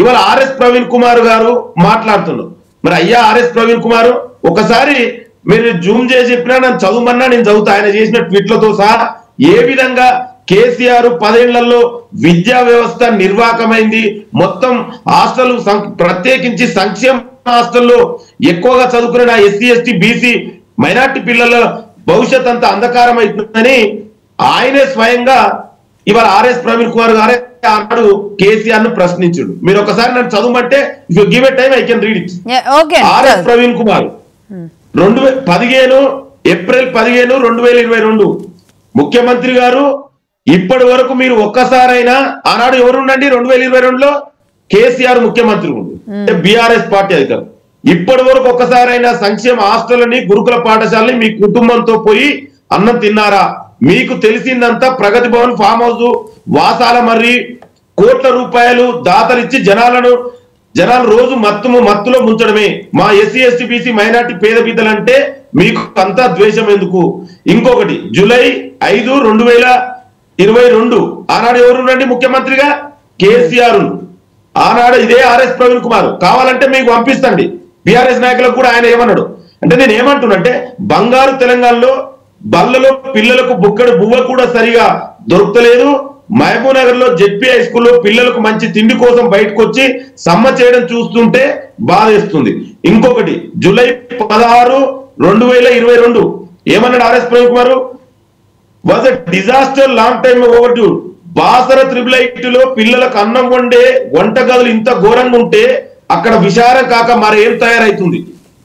ఇవాళ ఆర్ఎస్ ప్రవీణ్ కుమార్ గారు మాట్లాడుతున్నారు. మరి అయ్యా ఆర్ఎస్ ప్రవీణ్ కుమార్ ఒకసారి మీరు జూమ్ చేసి చెప్పినా నన్ను చదువుమన్నా నేను చదువుతా. ఆయన చేసిన ట్వీట్లతో సహా ఏ విధంగా కేసీఆర్ 10 ఏళ్లలో విద్యా వ్యవస్థ నిర్వాహకమైంది, మొత్తం హాస్టల్ ప్రత్యేకించి సంక్షేమ హాస్టల్లో ఎక్కువగా చదువుకున్న ఎస్సీ ఎస్టీ బీసీ మైనార్టీ పిల్లల భవిష్యత్ అంతా అంధకారం అవుతుందని ఆయనే స్వయంగా ఇవాళ ఆర్ఎస్ ప్రవీణ్ కుమార్ గారే ఆనాడు కేసీఆర్ ను ప్రశ్నించుడు. మీరు ఒకసారి నన్ను చదువుమంటే if you give a time I can read it. RS Praveen Kumar 2015 April 15, 2022 ముఖ్యమంత్రి గారు ఇప్పటి వరకు మీరు ఒక్కసారైనా ఆనాడు ఎవరుండండి 2022లో కేసీఆర్ ముఖ్యమంత్రి ఉండు, బీఆర్ఎస్ పార్టీ అధికారం. ఇప్పటి వరకు ఒక్కసారైనా సంక్షేమ హాస్టల్ని గురుకుల పాఠశాలని మీ కుటుంబంతో పోయి అన్నం తిన్నారా? మీకు తెలిసిందంతా ప్రగతి భవన్, ఫామ్ హౌస్, వాసాల మర్రి కోట్ల రూపాయలు దాతలిచ్చి జనాలు రోజు మత్తులో ముంచడమే. మా ఎస్సీ ఎస్టీ బీసీ మైనార్టీ పేద బిడ్డలంటే మీకు అంతా ద్వేషం ఎందుకు? ఇంకొకటి, జూలై 5, 2022 ఆనాడు ఎవరుండండి ముఖ్యమంత్రిగా? కేసీఆర్. ఆనాడు ఇదే ఆర్ఎస్ ప్రవీణ్ కుమార్. కావాలంటే మీకు పంపిస్తండి బీఆర్ఎస్ నాయకులకు కూడా. ఆయన ఏమన్నాడు అంటే, నేను ఏమంటున్నంటే, బంగారు తెలంగాణలో బల్లలో పిల్లలకు బుక్కడు బువ్వ కూడా సరిగా దొరుకుతలేదు. మహబూబ్ నగర్ లో జెడ్పీ హై స్కూల్లో పిల్లలకు మంచి తిండి కోసం బయటకు వచ్చి సమ్మ చేయడం చూస్తుంటే బాధేస్తుంది. ఇంకొకటి, జూలై 16, 2022 ఏమన్నాడు RS Praveen Kumar? Was a disaster long time over due. Basara 888 లో పిల్లలకు అన్నం వండే వంటగదులు ఇంత ఘోరంగా ఉంటే అక్కడ విచారం కాక మరేం తయారైతుంది.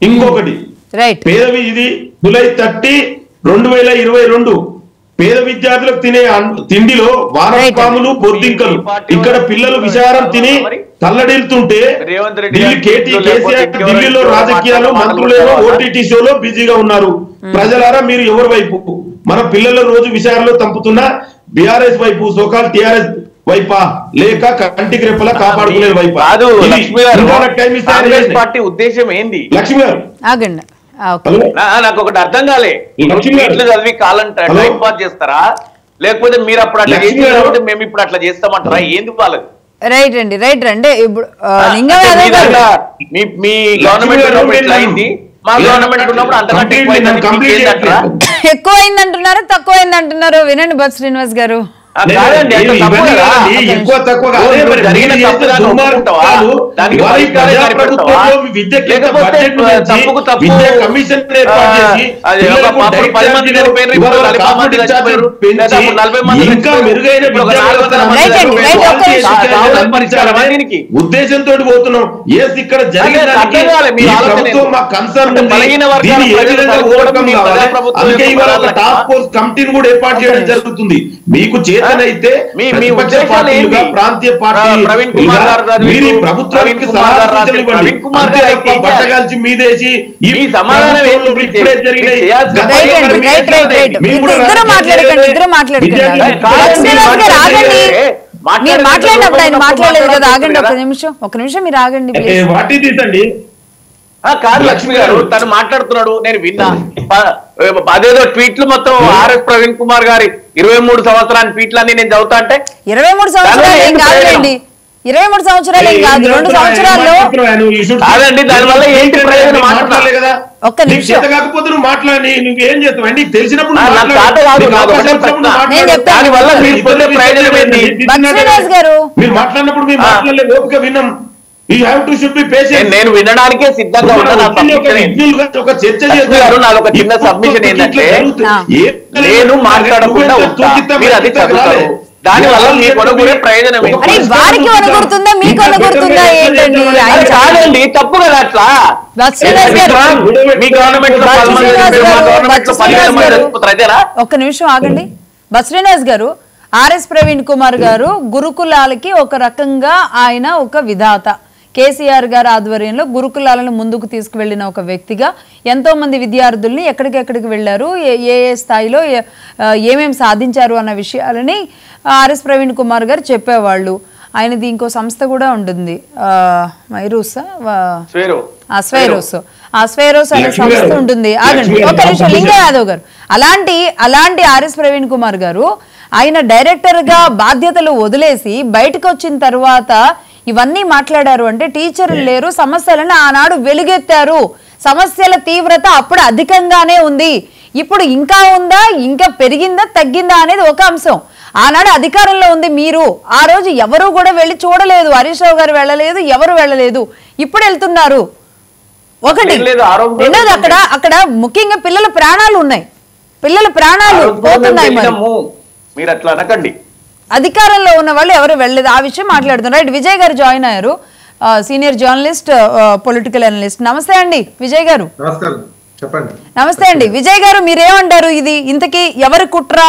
ఇంకొకటి, పేదవి ఇది జూలై 30, 2022 పేద విద్యార్థులకు తినే తిండిలో వానపాములు, బొద్దింకలు. ఇక్కడ పిల్లలు విచారం తిని తల్లడిల్తుంటే కేసీఆర్ ఢిల్లీలో రాజకీయాలు, మంత్రులేమో ఓటీటీ షోలో బిజీగా ఉన్నారు. ప్రజలారా మీరు ఎవరి వైపు? మన పిల్లల రోజు విచారణలో తంపుతున్న బీఆర్ఎస్ వైపు, సోకాల్ టీఆర్ఎస్ వైపా, లేక కంటికి రెప్పలా కాపాడుకునే వైపా?
పార్టీ ఉద్దేశం ఏంది?
లక్ష్మి గారు
ఆగండి.
నాకు ఒకటి అర్థం కాలే. ఇట్లు చదివి కాలంటే టైం పాస్ చేస్తారా, లేకపోతే మీరు అప్పుడు అట్లా చేసి మేము ఇప్పుడు అట్లా చేస్తామంటారా? ఏంది వాళ్ళకి?
రైట్ అండి, రైట్ రండి. ఇప్పుడు
మీ గవర్నమెంట్ అయింది, మా గవర్నమెంట్ ఉన్నప్పుడు అంతకంటే
ఎక్కువ అయింది అంటున్నారు, తక్కువ అయింది అంటున్నారు. వినండి బొత్స శ్రీనివాస్ గారు.
ఎక్కువ తక్కువ ఉద్దేశంతో పోతున్నాం. ఇక్కడ జరిగిన కన్సర్న్ టాస్క్ ఫోర్స్ కమిటీని కూడా ఏర్పాటు చేయడం జరుగుతుంది. మీకు చేతనైతే ప్రాంతీయ పార్టీ ప్రభుత్వానికి బట్టగాల్చి మీదేసి
మాట్లాడినప్పుడు ఆయన మాట్లాడలేదు కదా. ఆగండి ఒక నిమిషం మీరు ఆగండి.
వాటి తీసండి.
కాదు లక్ష్మి గారు, తను మాట్లాడుతున్నాడు, నేను విన్నా. అదేదో ట్వీట్లు మొత్తం ఆర్ఎస్ ప్రవీణ్ కుమార్ గారి 23 సంవత్సరాల ట్వీట్లన్నీ నేను చదువుతా అంటే
23 సంవత్సరాలు ఏం కాదండి, 23 సంవత్సరాలు ఏం కాదు, 2 సంవత్సరాల్లో
కాదండి. దానివల్ల ఏంటి ప్రయోజనం? మాట్లాడలే కదా.
ఒక్క నిమిషం
కాకపోతే నువ్వు మాట్లాడి నువ్వేం చేస్తావు అండి? తెలిసినప్పుడు మీరు మాట్లాడినప్పుడు మీరు మాట్లాడలే, ఓపిక విన్నాం.
నేను వినడానికే సిద్ధంగా ఉన్నాను. ఒక చర్చ చేస్తున్నారు. నాది ఒక చిన్న సబ్మిషన్ ఏంటంటే, నేను మాట్లాడకుండా మీరు అది చదువుతారు, దానివల్ల మీ కొనుగోలే ప్రయోజనం.
వారికి అనుకుంటుందా మీకు అనుకుంటుందా ఏంటండి?
కాదండి, తప్పు కదా అట్లా. మీ గవర్నమెంట్
ఒక్క నిమిషం ఆగండి. బస్రీనాథ్ గారు, ఆర్ఎస్ ప్రవీణ్ కుమార్ గారు గురుకులాలకి ఒక రకంగా ఆయన ఒక విధాత. కేసీఆర్ గారి ఆధ్వర్యంలో గురుకులాలను ముందుకు తీసుకువెళ్లిన ఒక వ్యక్తిగా ఎంతో మంది విద్యార్థుల్ని ఎక్కడికెక్కడికి వెళ్ళారు, ఏ స్థాయిలో ఏమేమి సాధించారు అన్న విషయాలని ఆర్ఎస్ ప్రవీణ్ కుమార్ గారు చెప్పేవాళ్ళు. ఆయనది ఇంకో సంస్థ కూడా ఉంటుంది, స్వేరోస్ అనే సంస్థ ఉంటుంది. ఆగండి ఒక నిమిషం. లింగ యాదవ్ గారు, అలాంటి ఆర్ఎస్ ప్రవీణ్ కుమార్ గారు ఆయన డైరెక్టర్ గా బాధ్యతలు వదిలేసి బయటకు వచ్చిన తర్వాత ఇవన్నీ మాట్లాడారు అంటే, టీచర్లు లేరు, సమస్యలను ఆనాడు వెలుగెత్తారు, సమస్యల తీవ్రత అప్పుడు అధికంగానే ఉంది, ఇప్పుడు ఇంకా ఉందా, ఇంకా పెరిగిందా, తగ్గిందా అనేది ఒక అంశం. ఆనాడు అధికారంలో ఉంది మీరు, ఆ రోజు ఎవరు కూడా వెళ్ళి చూడలేదు, హరీష్ రావు గారు వెళ్ళలేదు, ఎవరు వెళ్ళలేదు, ఇప్పుడు వెళ్తున్నారు. ఒకటి. రెండోది, అక్కడ ముఖ్యంగా పిల్లల ప్రాణాలు ఉన్నాయి, పిల్లల ప్రాణాలు పోతున్నాయి.
మీరు అట్లా అనకండి.
అధికారంలో ఉన్న వాళ్ళు ఎవరు వెళ్ళలేదు, ఆ విషయం మాట్లాడుతున్నారు. రైట్, విజయ్ గారు జాయిన్ అయ్యారు, సీనియర్ జర్నలిస్ట్, పొలిటికల్ అనలిస్ట్. నమస్తే అండి విజయ్ గారు.
చెప్పండి.
నమస్తే అండి విజయ్ గారు, మీరేమంటారు? ఇది ఇంతకీ ఎవరి కుట్ర?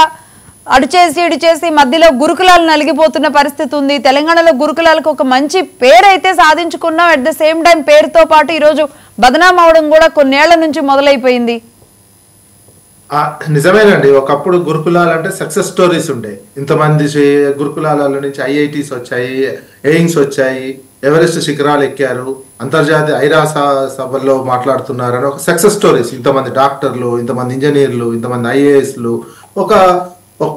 అటు చేసి ఇటు చేసి మధ్యలో గురుకులాలు నలిగిపోతున్న పరిస్థితి ఉంది. తెలంగాణలో గురుకులాలకు ఒక మంచి పేరు అయితే సాధించుకున్నాం. అట్ ద సేమ్ టైం పేరుతో పాటు ఈరోజు బదనాం అవడం కూడా కొన్నేళ్ల నుంచి మొదలైపోయింది.
నిజమేనండి. ఒకప్పుడు గురుకులాలు అంటే సక్సెస్ స్టోరీస్ ఉండే. ఇంతమంది గురుకులాల నుంచి ఐఐటీస్ వచ్చాయి, ఎయిమ్స్ వచ్చాయి, ఎవరెస్ట్ శిఖరాలు ఎక్కారు, అంతర్జాతీయ ఐరాస సభల్లో మాట్లాడుతున్నారని ఒక సక్సెస్ స్టోరీస్. ఇంతమంది డాక్టర్లు, ఇంతమంది ఇంజనీర్లు, ఇంతమంది ఐఏఎస్లు, ఒక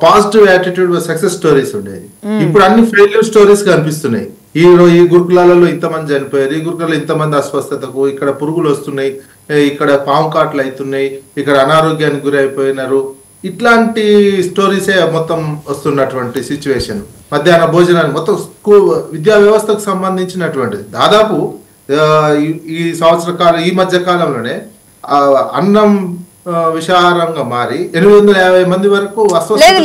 పాజిటివ్ యాటిట్యూడ్ సక్సెస్ స్టోరీస్ ఉండేది. ఇప్పుడు అన్ని ఫెయిల్యూర్ స్టోరీస్ కనిపిస్తున్నాయి. ఈ గురుకులాలలో ఇంతమంది చనిపోయారు, ఈ గురుకులలో ఇంతమంది అస్వస్థతకు, ఇక్కడ పురుగులు వస్తున్నాయి, ఇక్కడ పాము కాట్లు అవుతున్నాయి, ఇక్కడ అనారోగ్యానికి గురైపోయినారు, ఇట్లాంటి స్టోరీసే మొత్తం వస్తున్నటువంటి సిచ్యువేషన్. మధ్యాహ్న భోజనానికి మొత్తం విద్యా వ్యవస్థకు సంబంధించినటువంటిది. దాదాపు ఈ సంవత్సర కాలం, ఈ మధ్య కాలంలోనే అన్నం విషాహారంగా మారి 850 మంది వరకు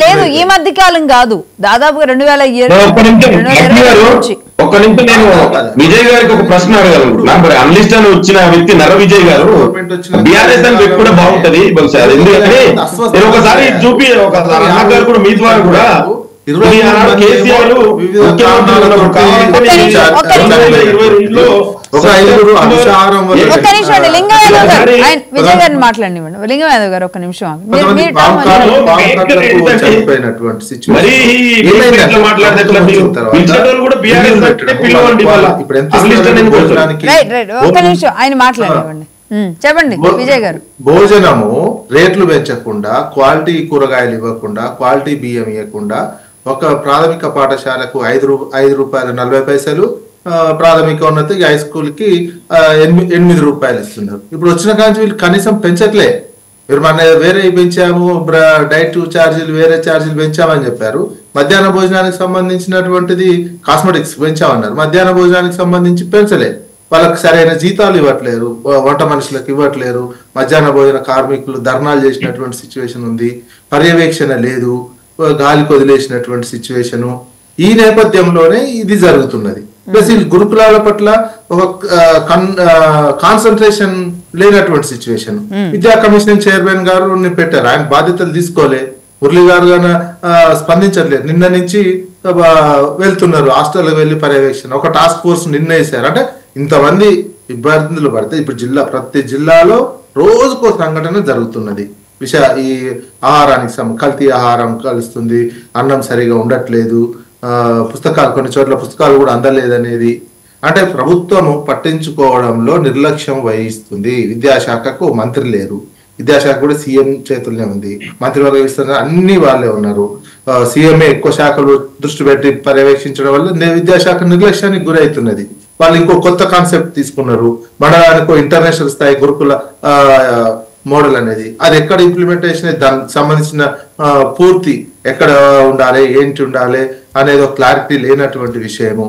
లేదు ఈ మధ్య కాలం కాదు, దాదాపుగా 2020
ఒక్క నిమిషం నేను విజయ్ గారికి ఒక ప్రశ్న అడగలను. అనలిస్ట్ అని వచ్చిన వ్యక్తి నర విజయ్ గారు బీఆర్ఎస్ అని వ్యక్తి కూడా బాగుంటది బహుశా. ఎందుకంటే నేను ఒకసారి చూపి ఒకసారి అన్నగారు కూడా మీ ద్వారా కూడా కేసీఆర్
విజయ్ గారిని మాట్లాడినివ్వండి. లింగం యాదవ్ గారు ఒక్క నిమిషం. ఒక్క నిమిషం ఆయన మాట్లాడినివ్వండి. చెప్పండి విజయ్ గారు.
భోజనము రేట్లు పెంచకుండా, క్వాలిటీ కూరగాయలు ఇవ్వకుండా, క్వాలిటీ బియ్యం ఇవ్వకుండా, ఒక ప్రాథమిక పాఠశాలకు 5 రూపాయలు 40 పైసలు, ప్రాథమికోన్నత హై స్కూల్ కి 8 రూపాయలు ఇస్తున్నారు. ఇప్పుడు వచ్చిన కానీ వీళ్ళు కనీసం పెంచట్లే. మీరు మన వేరే పెంచాము, డైట్ ఛార్జీలు వేరే ఛార్జీలు పెంచామని చెప్పారు. మధ్యాహ్న భోజనానికి సంబంధించినటువంటిది కాస్మెటిక్స్ పెంచామన్నారు, మధ్యాహ్న భోజనానికి సంబంధించి పెంచలే. వాళ్ళకి సరైన జీతాలు ఇవ్వట్లేరు, వంట మనుషులకు ఇవ్వట్లేరు, మధ్యాహ్న భోజన కార్మికులు ధర్నాలు చేసినటువంటి సిచ్యువేషన్ ఉంది, పర్యవేక్షణ లేదు, గాలికి వదిలేసినటువంటి సిచ్యువేషను. ఈ నేపథ్యంలోనే ఇది జరుగుతున్నది. ప్లస్ ఈ గురుకులాల పట్ల ఒక కాన్సన్ట్రేషన్ లేనటువంటి సిచ్యువేషన్. విద్యా కమిషన్ చైర్మన్ గారు పెట్టారు, ఆయన బాధ్యతలు తీసుకోలే. మురళి గారు గాన స్పందించట్లేదు. నిన్న నుంచి వెళ్తున్నారు హాస్టల్కి వెళ్ళి పర్యవేక్షణ. ఒక టాస్క్ ఫోర్స్ నిర్ణయించారు. అంటే ఇంతమంది ఇబ్బందులు పడితే ఇప్పుడు ప్రతి జిల్లాలో రోజుకో సంఘటన జరుగుతున్నది. ఈ ఆహారానికి కల్తీ ఆహారం కలుస్తుంది, అన్నం సరిగా ఉండట్లేదు, పుస్తకాలు కొన్ని చోట్ల పుస్తకాలు కూడా అందలేదనేది. అంటే ప్రభుత్వము పట్టించుకోవడంలో నిర్లక్ష్యం వహిస్తుంది. విద్యాశాఖకు మంత్రి లేరు, విద్యాశాఖ కూడా సీఎం చేతుల్లోనే ఉంది, మంత్రివర్గ విస్తరణ అన్ని వాళ్ళే ఉన్నారు. సీఎంఏ ఎక్కువ శాఖలు దృష్టి పెట్టి పర్యవేక్షించడం వల్ల విద్యాశాఖ నిర్లక్ష్యానికి గురవుతున్నది. వాళ్ళు ఇంకో కొత్త కాన్సెప్ట్ తీసుకున్నారు, మండలానికి ఇంటర్నేషనల్ స్థాయి గురుకుల మోడల్ అనేది. అది ఎక్కడ ఇంప్లిమెంటేషన్, దానికి సంబంధించిన పూర్తి ఎక్కడ ఉండాలి, ఏంటి ఉండాలి అనేది ఒక క్లారిటీ లేనటువంటి విషయము.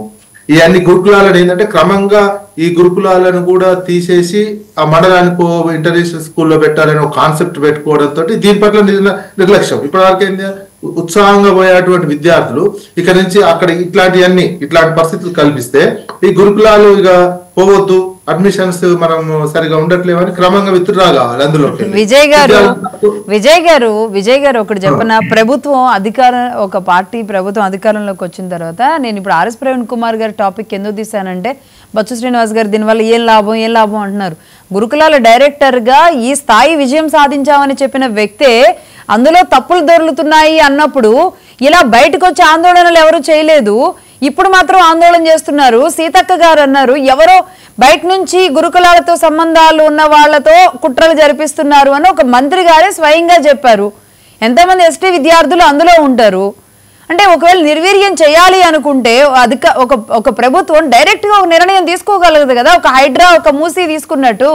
ఈ అన్ని గురుకులాలను ఏంటంటే క్రమంగా ఈ గురుకులాలను కూడా తీసేసి ఆ మండలానికి ఇంటర్నేషనల్ స్కూల్లో పెట్టాలని ఒక కాన్సెప్ట్ పెట్టుకోవడంతో దీని పట్ల నిర్లక్ష్యం. ఇప్పటివరకు ఏంటి, ఉత్సాహంగా పోయేటువంటి విద్యార్థులు ఇక్కడ నుంచి అక్కడ ఇట్లాంటి పరిస్థితులు కల్పిస్తే ఈ గురుకులాలు ఇక పోవద్దు, అడ్మిషన్స్ మనం సరిగా ఉండట్లేవని క్రమంగా విత్డ్రా కావాలి అందులో.
విజయ్ గారు ఒకటి చెప్పిన, ఒక పార్టీ ప్రభుత్వం అధికారంలోకి వచ్చిన తర్వాత, నేను ఇప్పుడు ఆర్ఎస్ ప్రవీణ్ కుమార్ గారి టాపిక్ ఎందుకు తీశానంటే, బొత్స శ్రీనివాస్ గారు దీనివల్ల ఏం లాభం అంటున్నారు. గురుకులాల డైరెక్టర్ గా ఈ స్థాయి విజయం సాధించామని చెప్పిన వ్యక్తే అందులో తప్పులు దొరుకుతున్నాయి అన్నప్పుడు ఇలా బయటకు వచ్చి ఆందోళనలు ఎవరు చేయలేదు, ఇప్పుడు మాత్రం ఆందోళన చేస్తున్నారు. సీతక్క గారు అన్నారు, ఎవరో బయట నుంచి గురుకులాలతో సంబంధాలు ఉన్న వాళ్లతో కుట్రలు జరిపిస్తున్నారు అని ఒక మంత్రి గారే స్వయంగా చెప్పారు. ఎంతమంది ఎస్టీ విద్యార్థులు అందులో ఉంటారు. అంటే ఒకవేళ నిర్వీర్యం చేయాలి అనుకుంటే ఒక ప్రభుత్వం డైరెక్ట్ గా ఒక నిర్ణయం తీసుకోగలదు కదా, ఒక హైడ్రా ఒక మూసీ తీసుకున్నట్టు.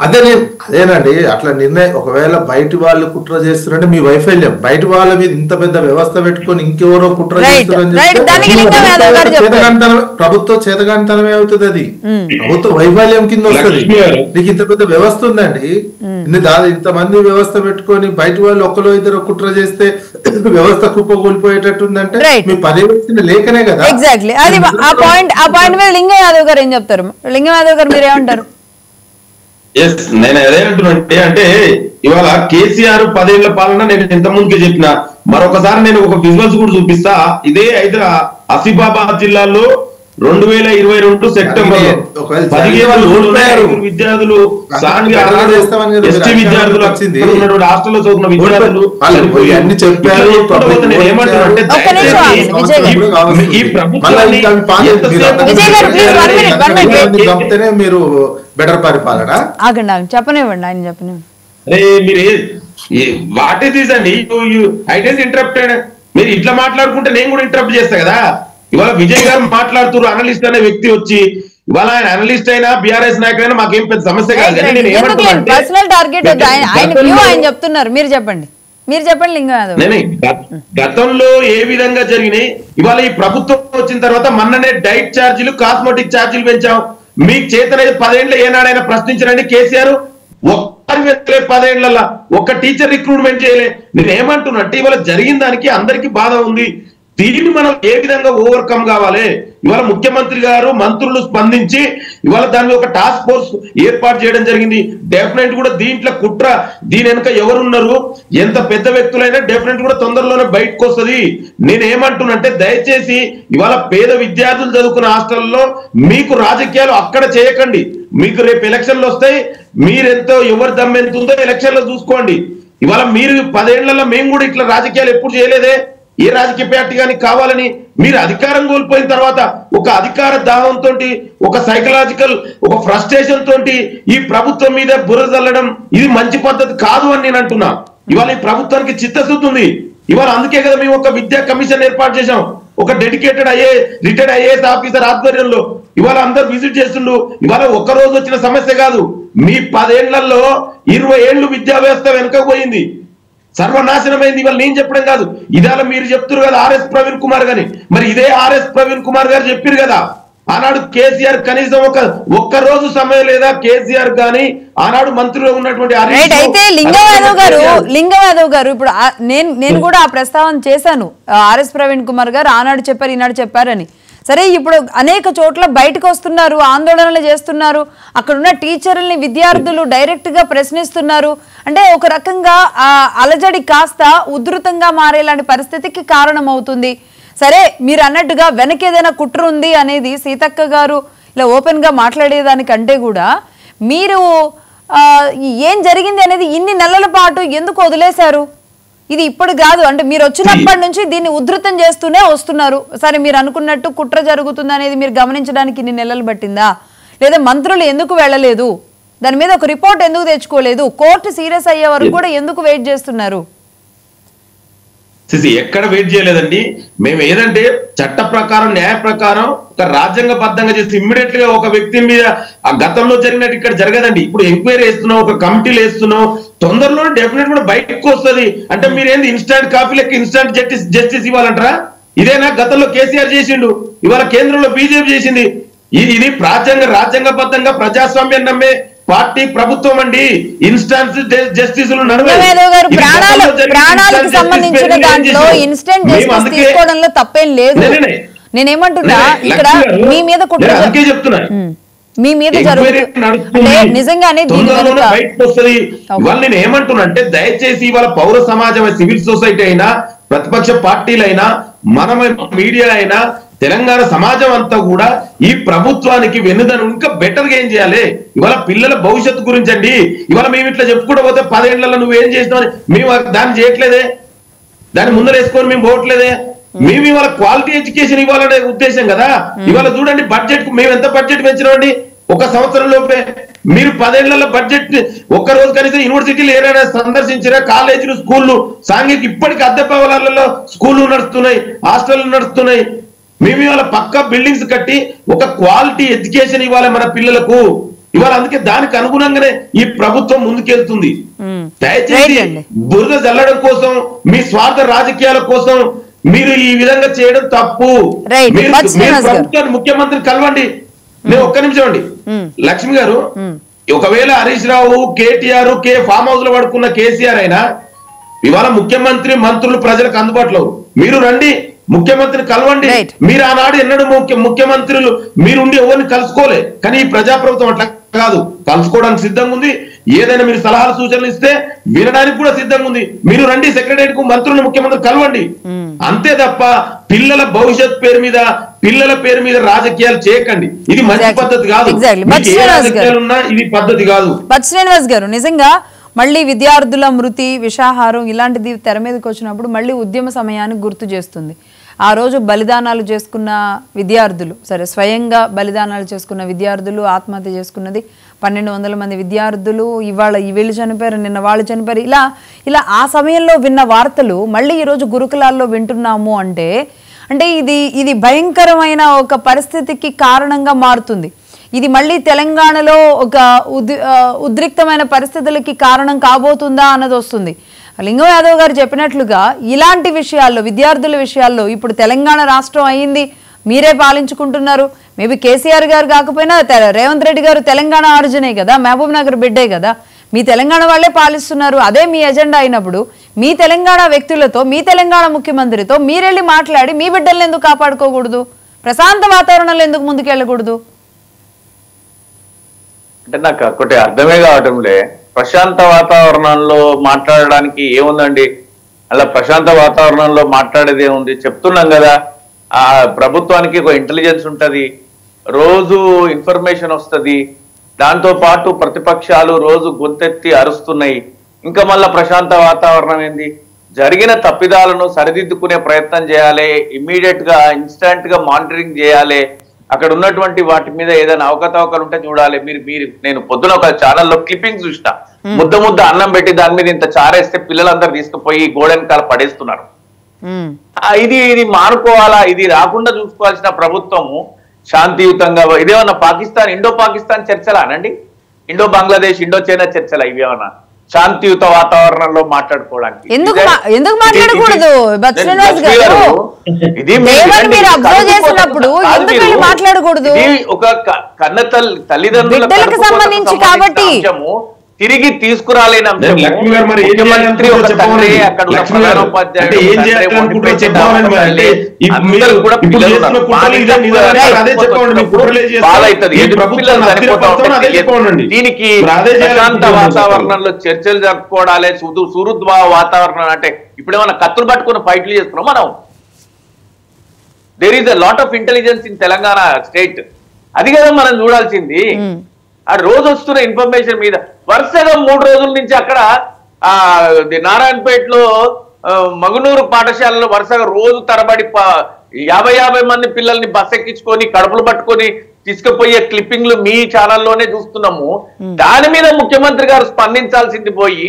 అదేనండి, అట్లా నిర్ణయం ఒకవేళ బయట వాళ్ళు కుట్ర చేస్తున్నారంటే మీ వైఫల్యం. బయట వాళ్ళ మీద ఇంత పెద్ద వ్యవస్థ పెట్టుకొని ఇంకెవరో కుట్ర చేస్తున్నారని ప్రభుత్వం చేతగానితనమే అవుతుంది. అది ప్రభుత్వ వైఫల్యం కింద వస్తుంది. నీకు ఇంత పెద్ద వ్యవస్థ ఉందండి, ఇంతమంది వ్యవస్థ పెట్టుకొని బయట వాళ్ళు ఒకరు ఇద్దరు కుట్ర చేస్తే వ్యవస్థ కుప్పకూలిపోయేటట్టుందంటే మీ పర్యవేక్షణ లేకనే కదా.
ఎగ్జాక్ట్లీ, అది ఆ పాయింట్ మీద లింగం యాదవ్ గారు ఏం చెప్తారు? లింగం యాదవ్ గారు మీరేమంటారు?
నేను అదేంటున్నంటే, అంటే ఇవాళ కేసీఆర్ 10 ఏళ్ల పాలన నేను ఇంత ముందుకే చెప్పిన, మరొకసారి నేను ఒక విజువల్స్ కూడా చూపిస్తా. ఇదే ఆసిఫాబాద్ జిల్లాలో 2022 సెప్టెంబర్ లో 17 విద్యార్థులు ఎస్టీ విద్యార్థులు ఉన్నటువంటి హాస్టల్లో చదువుతున్న విద్యార్థులు ఈ ప్రభుత్వాన్ని
మీరు బెటర్ పరిపాలన
చెప్పనివ్వండి ఆయన చెప్పనివ్వండి.
అరే మీరు వాట్ ఇస్ దిస్ అండి, ఐ డోంట్ ఇంటరప్టెడ్. మీరు ఇట్లా మాట్లాడుకుంటే నేను కూడా ఇంటరప్ట్ చేస్తా కదా. ఇవాళ విజయ్ గారు మాట్లాడుతున్నారు, అనలిస్ట్ అనే వ్యక్తి వచ్చి. ఇవాళ ఆయన అనలిస్ట్ అయినా బీఆర్ఎస్ నాయకులైనా మాకేం పెద్ద సమస్య కాదు. నేను
పర్సనల్ టార్గెట్ ఆయన చెప్తున్నారు, మీరు చెప్పండి లింగం యాదవ్.
గతంలో ఏ విధంగా జరిగినాయి, ఇవాళ ఈ ప్రభుత్వం వచ్చిన తర్వాత మొన్ననే డైట్ ఛార్జీలు కాస్మెటిక్ ఛార్జీలు పెంచాం. మీకు చేతనైతే 10 ఏళ్ళు ఏనాడైనా ప్రశ్నించరండి కేసీఆర్? 10 ఏళ్లలో ఒక్క టీచర్ రిక్రూట్మెంట్ చేయలే. నేను ఏమంటున్నట్టు ఇవాళ జరిగిన దానికి అందరికీ బాధ ఉంది. దీన్ని మనం ఏ విధంగా ఓవర్కమ్ కావాలి? ఇవాళ ముఖ్యమంత్రి గారు మంత్రులు స్పందించి ఇవాళ దాని ఒక టాస్క్ ఫోర్స్ ఏర్పాటు చేయడం జరిగింది. డెఫినెట్ కూడా దీంట్లో కుట్ర, దీని వెనుక ఎవరున్నారు, ఎంత పెద్ద వ్యక్తులైనా డెఫినెట్ కూడా తొందరలోనే బయటకు వస్తుంది. నేనేమంటున్నంటే దయచేసి ఇవాళ పేద విద్యార్థులు చదువుకున్న హాస్టల్లో మీకు రాజకీయాలు అక్కడ చేయకండి. మీకు రేపు ఎలక్షన్లు వస్తాయి, మీరెంతో ఎవరి దమ్మెంతుందో ఎలక్షన్లో చూసుకోండి. ఇవాళ మీరు 10 ఏళ్లలో మేము కూడా ఇట్లా రాజకీయాలు ఎప్పుడు చేయలేదే. ఏ రాజకీయ పార్టీ కానీ కావాలని మీరు అధికారం కోల్పోయిన తర్వాత ఒక అధికార దాహంతో, ఒక సైకలాజికల్ ఒక ఫ్రస్ట్రేషన్ తోటి ఈ ప్రభుత్వం మీద బురద చల్లడం ఇది మంచి పద్ధతి కాదు అని నేను అంటున్నా. ఇవాళ ఈ ప్రభుత్వానికి చిత్తశుద్ధి ఉంది. ఇవాళ అందుకే కదా మేము ఒక విద్యా కమిషన్ ఏర్పాటు చేశాం. ఒక డెడికేటెడ్ రిటైర్డ్ ఐఏఎస్ ఆఫీసర్ ఆధ్వర్యంలో ఇవాళ అందరు విజిట్ చేస్తుండ్రు. ఇవాళ ఒక్క రోజు వచ్చిన సమస్య కాదు. మీ 10 ఏళ్లలో 20 ఏళ్లు విద్యా వ్యవస్థ వెనకపోయింది, సర్వనాశనమైంది. ఇవాళ నేను చెప్పడం కాదు, ఇదాల మీరు చెప్తున్నారు కదా ఆర్ఎస్ ప్రవీణ్ కుమార్ గాని. మరి ఇదే ఆర్ఎస్ ప్రవీణ్ కుమార్ గారు చెప్పారు కదా ఆనాడు కేసీఆర్ కనీసం ఒక్క రోజు సమయం లేదా కేసీఆర్ గాని ఆనాడు మంత్రిలో ఉన్నటువంటి
అయితే లింగం యాదవ్ గారు ఇప్పుడు నేను కూడా ఆ ప్రస్తావన చేశాను. ఆర్ఎస్ ప్రవీణ్ కుమార్ గారు ఆనాడు చెప్పారు, ఈనాడు చెప్పారని. సరే, ఇప్పుడు అనేక చోట్ల బయటకు వస్తున్నారు, ఆందోళనలు చేస్తున్నారు, అక్కడున్న టీచర్లని విద్యార్థులు డైరెక్ట్ గా ప్రశ్నిస్తున్నారు. అంటే ఒక రకంగా ఆ అలజడి కాస్త ఉధృతంగా మారేలాంటి పరిస్థితికి కారణం అవుతుంది. సరే, మీరు అన్నట్టుగా వెనకేదైనా కుట్ర ఉంది అనేది సీతక్క గారు ఇలా ఓపెన్ గా మాట్లాడేదానికంటే కూడా మీరు ఏం జరిగింది అనేది ఇన్ని నెలల పాటు ఎందుకు వదిలేశారు? ఇది ఇప్పుడు కాదు, అంటే మీరు వచ్చినప్పటి నుంచి దీన్ని ఉధృతం చేస్తూనే వస్తున్నారు. సరే, మీరు అనుకున్నట్టు కుట్ర జరుగుతుంది అనేది మీరు గమనించడానికి ఇన్ని నెలలు పట్టిందా? లేదా మంత్రులు ఎందుకు వెళ్ళలేదు, దాని మీద ఒక రిపోర్ట్ ఎందుకు తెచ్చుకోలేదు, కోర్టు సీరియస్ అయ్యే వరకు కూడా ఎందుకు వెయిట్ చేస్తున్నారు?
ఎక్కడ వెయిట్ చేయలేదండి. మేము ఏదంటే చట్ట ప్రకారం న్యాయ ప్రకారం ఒక రాజ్యాంగబద్ధంగా చేసి ఇమ్మీడియట్ గా ఒక వ్యక్తి మీద ఆ గతంలో జరిగినట్టు ఇక్కడ జరగదండి. ఇప్పుడు ఎంక్వైరీ వేస్తున్నాం, ఒక కమిటీలు వేస్తున్నాం, తొందరలో డెఫినెట్ కూడా బయటకు వస్తుంది. అంటే మీరేంది ఇన్స్టాంట్ కాపీ లెక్క ఇన్స్టాంట్ జస్టిస్ ఇవ్వాలంటారా? ఇదేనా గతంలో కేసీఆర్ చేసిండు, ఇవాళ కేంద్రంలో బీజేపీ చేసింది. ఇది రాజ్యాంగబద్ధంగా ప్రజాస్వామ్యం నమ్మే పార్టీ ప్రభుత్వం అండి. ఇన్స్టాన్స్ జస్టిస్లు
ప్రాణాలకు సంబంధించిన దాంట్లో ఇన్స్టెంట్ జస్టిస్ తీసుకోవడంలో తప్పేం లేదు. నేనేమంటున్నా, ఇక్కడ మీ మీద కుట్ర
చెప్తున్నా,
మీ మీద జరుగుతుంది నిజంగానే
బయటకు వస్తుంది. ఇవాళ నేను ఏమంటున్నా అంటే దయచేసి ఇవాళ పౌర సమాజం, సివిల్ సొసైటీ అయినా, ప్రతిపక్ష పార్టీలైనా, మనమైనా, మీడియా అయినా, తెలంగాణ సమాజం అంతా కూడా ఈ ప్రభుత్వానికి వెన్నుదను ఇంకా బెటర్ గా ఏం చేయాలి? ఇవాళ పిల్లల భవిష్యత్తు గురించి అండి. ఇవాళ మేము ఇట్లా చెప్పుకుంటూ పోతే 10 ఏళ్లలో నువ్వేం చేసినావు మేము దాన్ని చేయట్లేదే, దాన్ని ముందర వేసుకొని మేము పోవట్లేదే. మేము ఇవాళ క్వాలిటీ ఎడ్యుకేషన్ ఇవ్వాలనే ఉద్దేశం కదా. ఇవాళ చూడండి బడ్జెట్ మేము ఎంత బడ్జెట్ పెంచినామండి ఒక సంవత్సరం లోపే. మీరు 10 ఏళ్లలో బడ్జెట్ ఒక్క రోజు కనీసం యూనివర్సిటీలు ఏదైనా సందర్శించినా, కాలేజీలు, స్కూళ్ళు, సాంఘిక ఇప్పటికీ అద్దె భవనాలలో స్కూళ్ళు నడుస్తున్నాయి, హాస్టళ్లు నడుస్తున్నాయి. మేము ఇవాళ పక్కా బిల్డింగ్స్ కట్టి ఒక క్వాలిటీ ఎడ్యుకేషన్ ఇవ్వాలి మన పిల్లలకు. ఇవాళ అందుకే దానికి అనుగుణంగానే ఈ ప్రభుత్వం ముందుకెళ్తుంది. దయచేసి బురద జల్లడం కోసం, మీ స్వార్థ రాజకీయాల కోసం మీరు ఈ విధంగా చేయడం తప్పు. మీరు ప్రభుత్వాన్ని, ముఖ్యమంత్రి కలవండి. నేను ఒక్క నిమిషం అండి, లక్ష్మి గారు, ఒకవేళ హరీష్ రావు, కేటీఆర్, ఫామ్ హౌస్ లో పడుకున్న కేసీఆర్ అయినా ఇవాళ ముఖ్యమంత్రి, మంత్రులు ప్రజలకు అందుబాటులో, మీరు రండి, ముఖ్యమంత్రిని కలవండి. మీరు ఆనాడు ఎన్నడూ ముఖ్యమంత్రులు మీరుండి ఎవరిని కలుసుకోలే. కానీ ఈ ప్రజాప్రభుత్వం అట్లా కాదు, కలుసుకోవడానికి సిద్ధంగా ఉంది. ఏదైనా మీరు సలహాలు సూచనలు ఇస్తే వినడానికి కూడా సిద్ధంగా ఉంది. మీరు రండి సెక్రటరియట్ కు, మంత్రులను ముఖ్యమంత్రి కలవండి. అంతే తప్ప పిల్లల భవిష్యత్ పేరు మీద, పిల్లల పేరు మీద రాజకీయాలు చేయకండి. ఇది మంచి పద్ధతి కాదు. రాజకీయాలున్నా ఇది పద్ధతి కాదు.
బట్ శ్రీనివాస్ గారు, నిజంగా మళ్ళీ విద్యార్థుల మృతి, విషాహారం ఇలాంటిది తెర మీదకి వచ్చినప్పుడు మళ్ళీ ఉద్యమ సమయాన్ని గుర్తు చేస్తుంది. ఆ రోజు బలిదానాలు చేసుకున్న విద్యార్థులు, సరే స్వయంగా బలిదానాలు చేసుకున్న విద్యార్థులు, ఆత్మహత్య చేసుకున్నది 1200 మంది విద్యార్థులు, ఇవాళ వీళ్ళు చనిపోయారు, నిన్న వాళ్ళు చనిపోయారు, ఇలా ఆ సమయంలో విన్న వార్తలు మళ్ళీ ఈరోజు గురుకులాల్లో వింటున్నాము అంటే ఇది భయంకరమైన ఒక పరిస్థితికి కారణంగా మారుతుంది. ఇది మళ్ళీ తెలంగాణలో ఒక ఉద్రిక్తమైన పరిస్థితులకి కారణం కాబోతుందా అన్నది వస్తుంది. లింగం యాదవ్ గారు చెప్పినట్లుగా ఇలాంటి విషయాల్లో, విద్యార్థుల విషయాల్లో, ఇప్పుడు తెలంగాణ రాష్ట్రం అయింది, మీరే పాలించుకుంటున్నారు. మేబీ కేసీఆర్ గారు కాకపోయినా రేవంత్ రెడ్డి గారు తెలంగాణ ఆరిజినే కదా, మహబూబ్ నగర్ బిడ్డే కదా, మీ తెలంగాణ వాళ్ళే పాలిస్తున్నారు. అదే మీ ఎజెండా అయినప్పుడు మీ తెలంగాణ వ్యక్తులతో, మీ తెలంగాణ ముఖ్యమంత్రితో మీరెళ్ళి మాట్లాడి మీ బిడ్డల్ని ఎందుకు కాపాడుకోకూడదు? ప్రశాంత వాతావరణంలో ఎందుకు ముందుకెళ్ళకూడదు?
అంటే నాకు ఒకటి అర్థమే కావటంలే, ప్రశాంత వాతావరణంలో మాట్లాడడానికి ఏముందండి? అలా ప్రశాంత వాతావరణంలో మాట్లాడేది ఏముంది? చెప్తున్నాం కదా, ఆ ప్రభుత్వానికి ఒక ఇంటెలిజెన్స్ ఉంటది, రోజు ఇన్ఫర్మేషన్ వస్తుంది, దాంతో పాటు ప్రతిపక్షాలు రోజు గొంతెత్తి అరుస్తున్నాయి. ఇంకా మళ్ళా ప్రశాంత వాతావరణం ఏంది? జరిగిన తప్పిదాలను సరిదిద్దుకునే ప్రయత్నం చేయాలి, ఇమ్మీడియట్ గా ఇన్స్టాంట్ గా మానిటరింగ్ చేయాలి. అక్కడ ఉన్నటువంటి వాటి మీద ఏదైనా అవకతవకలు ఉంటే చూడాలి. నేను పొద్దున ఒక ఛానల్లో క్లిప్పింగ్ చూసిన, ముద్ద అన్నం పెట్టి దాని మీద ఇంత చారేస్తే పిల్లలందరూ తీసుకుపోయి గోడెనకాల పడేస్తున్నారు. ఇది మానుకోవాలా? ఇది రాకుండా చూసుకోవాల్సిన ప్రభుత్వము శాంతియుతంగా, ఇదేమన్నా పాకిస్తాన్, ఇండో పాకిస్తాన్ చర్చలా అనండి? ఇండో బంగ్లాదేశ్, ఇండో చైనా చర్చలా ఇవేమన్నా? శాంతియుత వాతావరణంలో మాట్లాడుకోవడానికి
ఎందుకు మాట్లాడకూడదు? మాట్లాడకూడదు
ఒక కన్న తల్లిదండ్రులకు సంబంధించి కాబట్టి తిరిగి తీసుకురాలేని ముఖ్యమంత్రి, ఒక తండ్రి, అక్కడ ఉన్న ప్రధానోపాధ్యాయుడు, కూడా పిల్లలు దీనికి ప్రశాంత వాతావరణంలో చర్చలు జరుపుకోవడాలే, సుహృద్భావ వాతావరణం. అంటే ఇప్పుడేమన్నా కత్తులు పట్టుకుని ఫైట్లు చేస్తున్నాం మనం? There is a lot of intelligence in Telangana state. అది కదా మనం చూడాల్సింది. ఆ రోజు వస్తున్న ఇన్ఫర్మేషన్ మీద వరుసగా 3 రోజుల నుంచి అక్కడ నారాయణపేటలో మగునూరు పాఠశాలలో వరుసగా రోజు తరబడి 50 మంది పిల్లల్ని బస్ ఎక్కించుకొని కడుపులు పట్టుకొని తీసుకుపోయే క్లిప్పింగ్లు మీ ఛానల్లోనే చూస్తున్నాము. దాని మీద ముఖ్యమంత్రి గారు స్పందించాల్సింది పోయి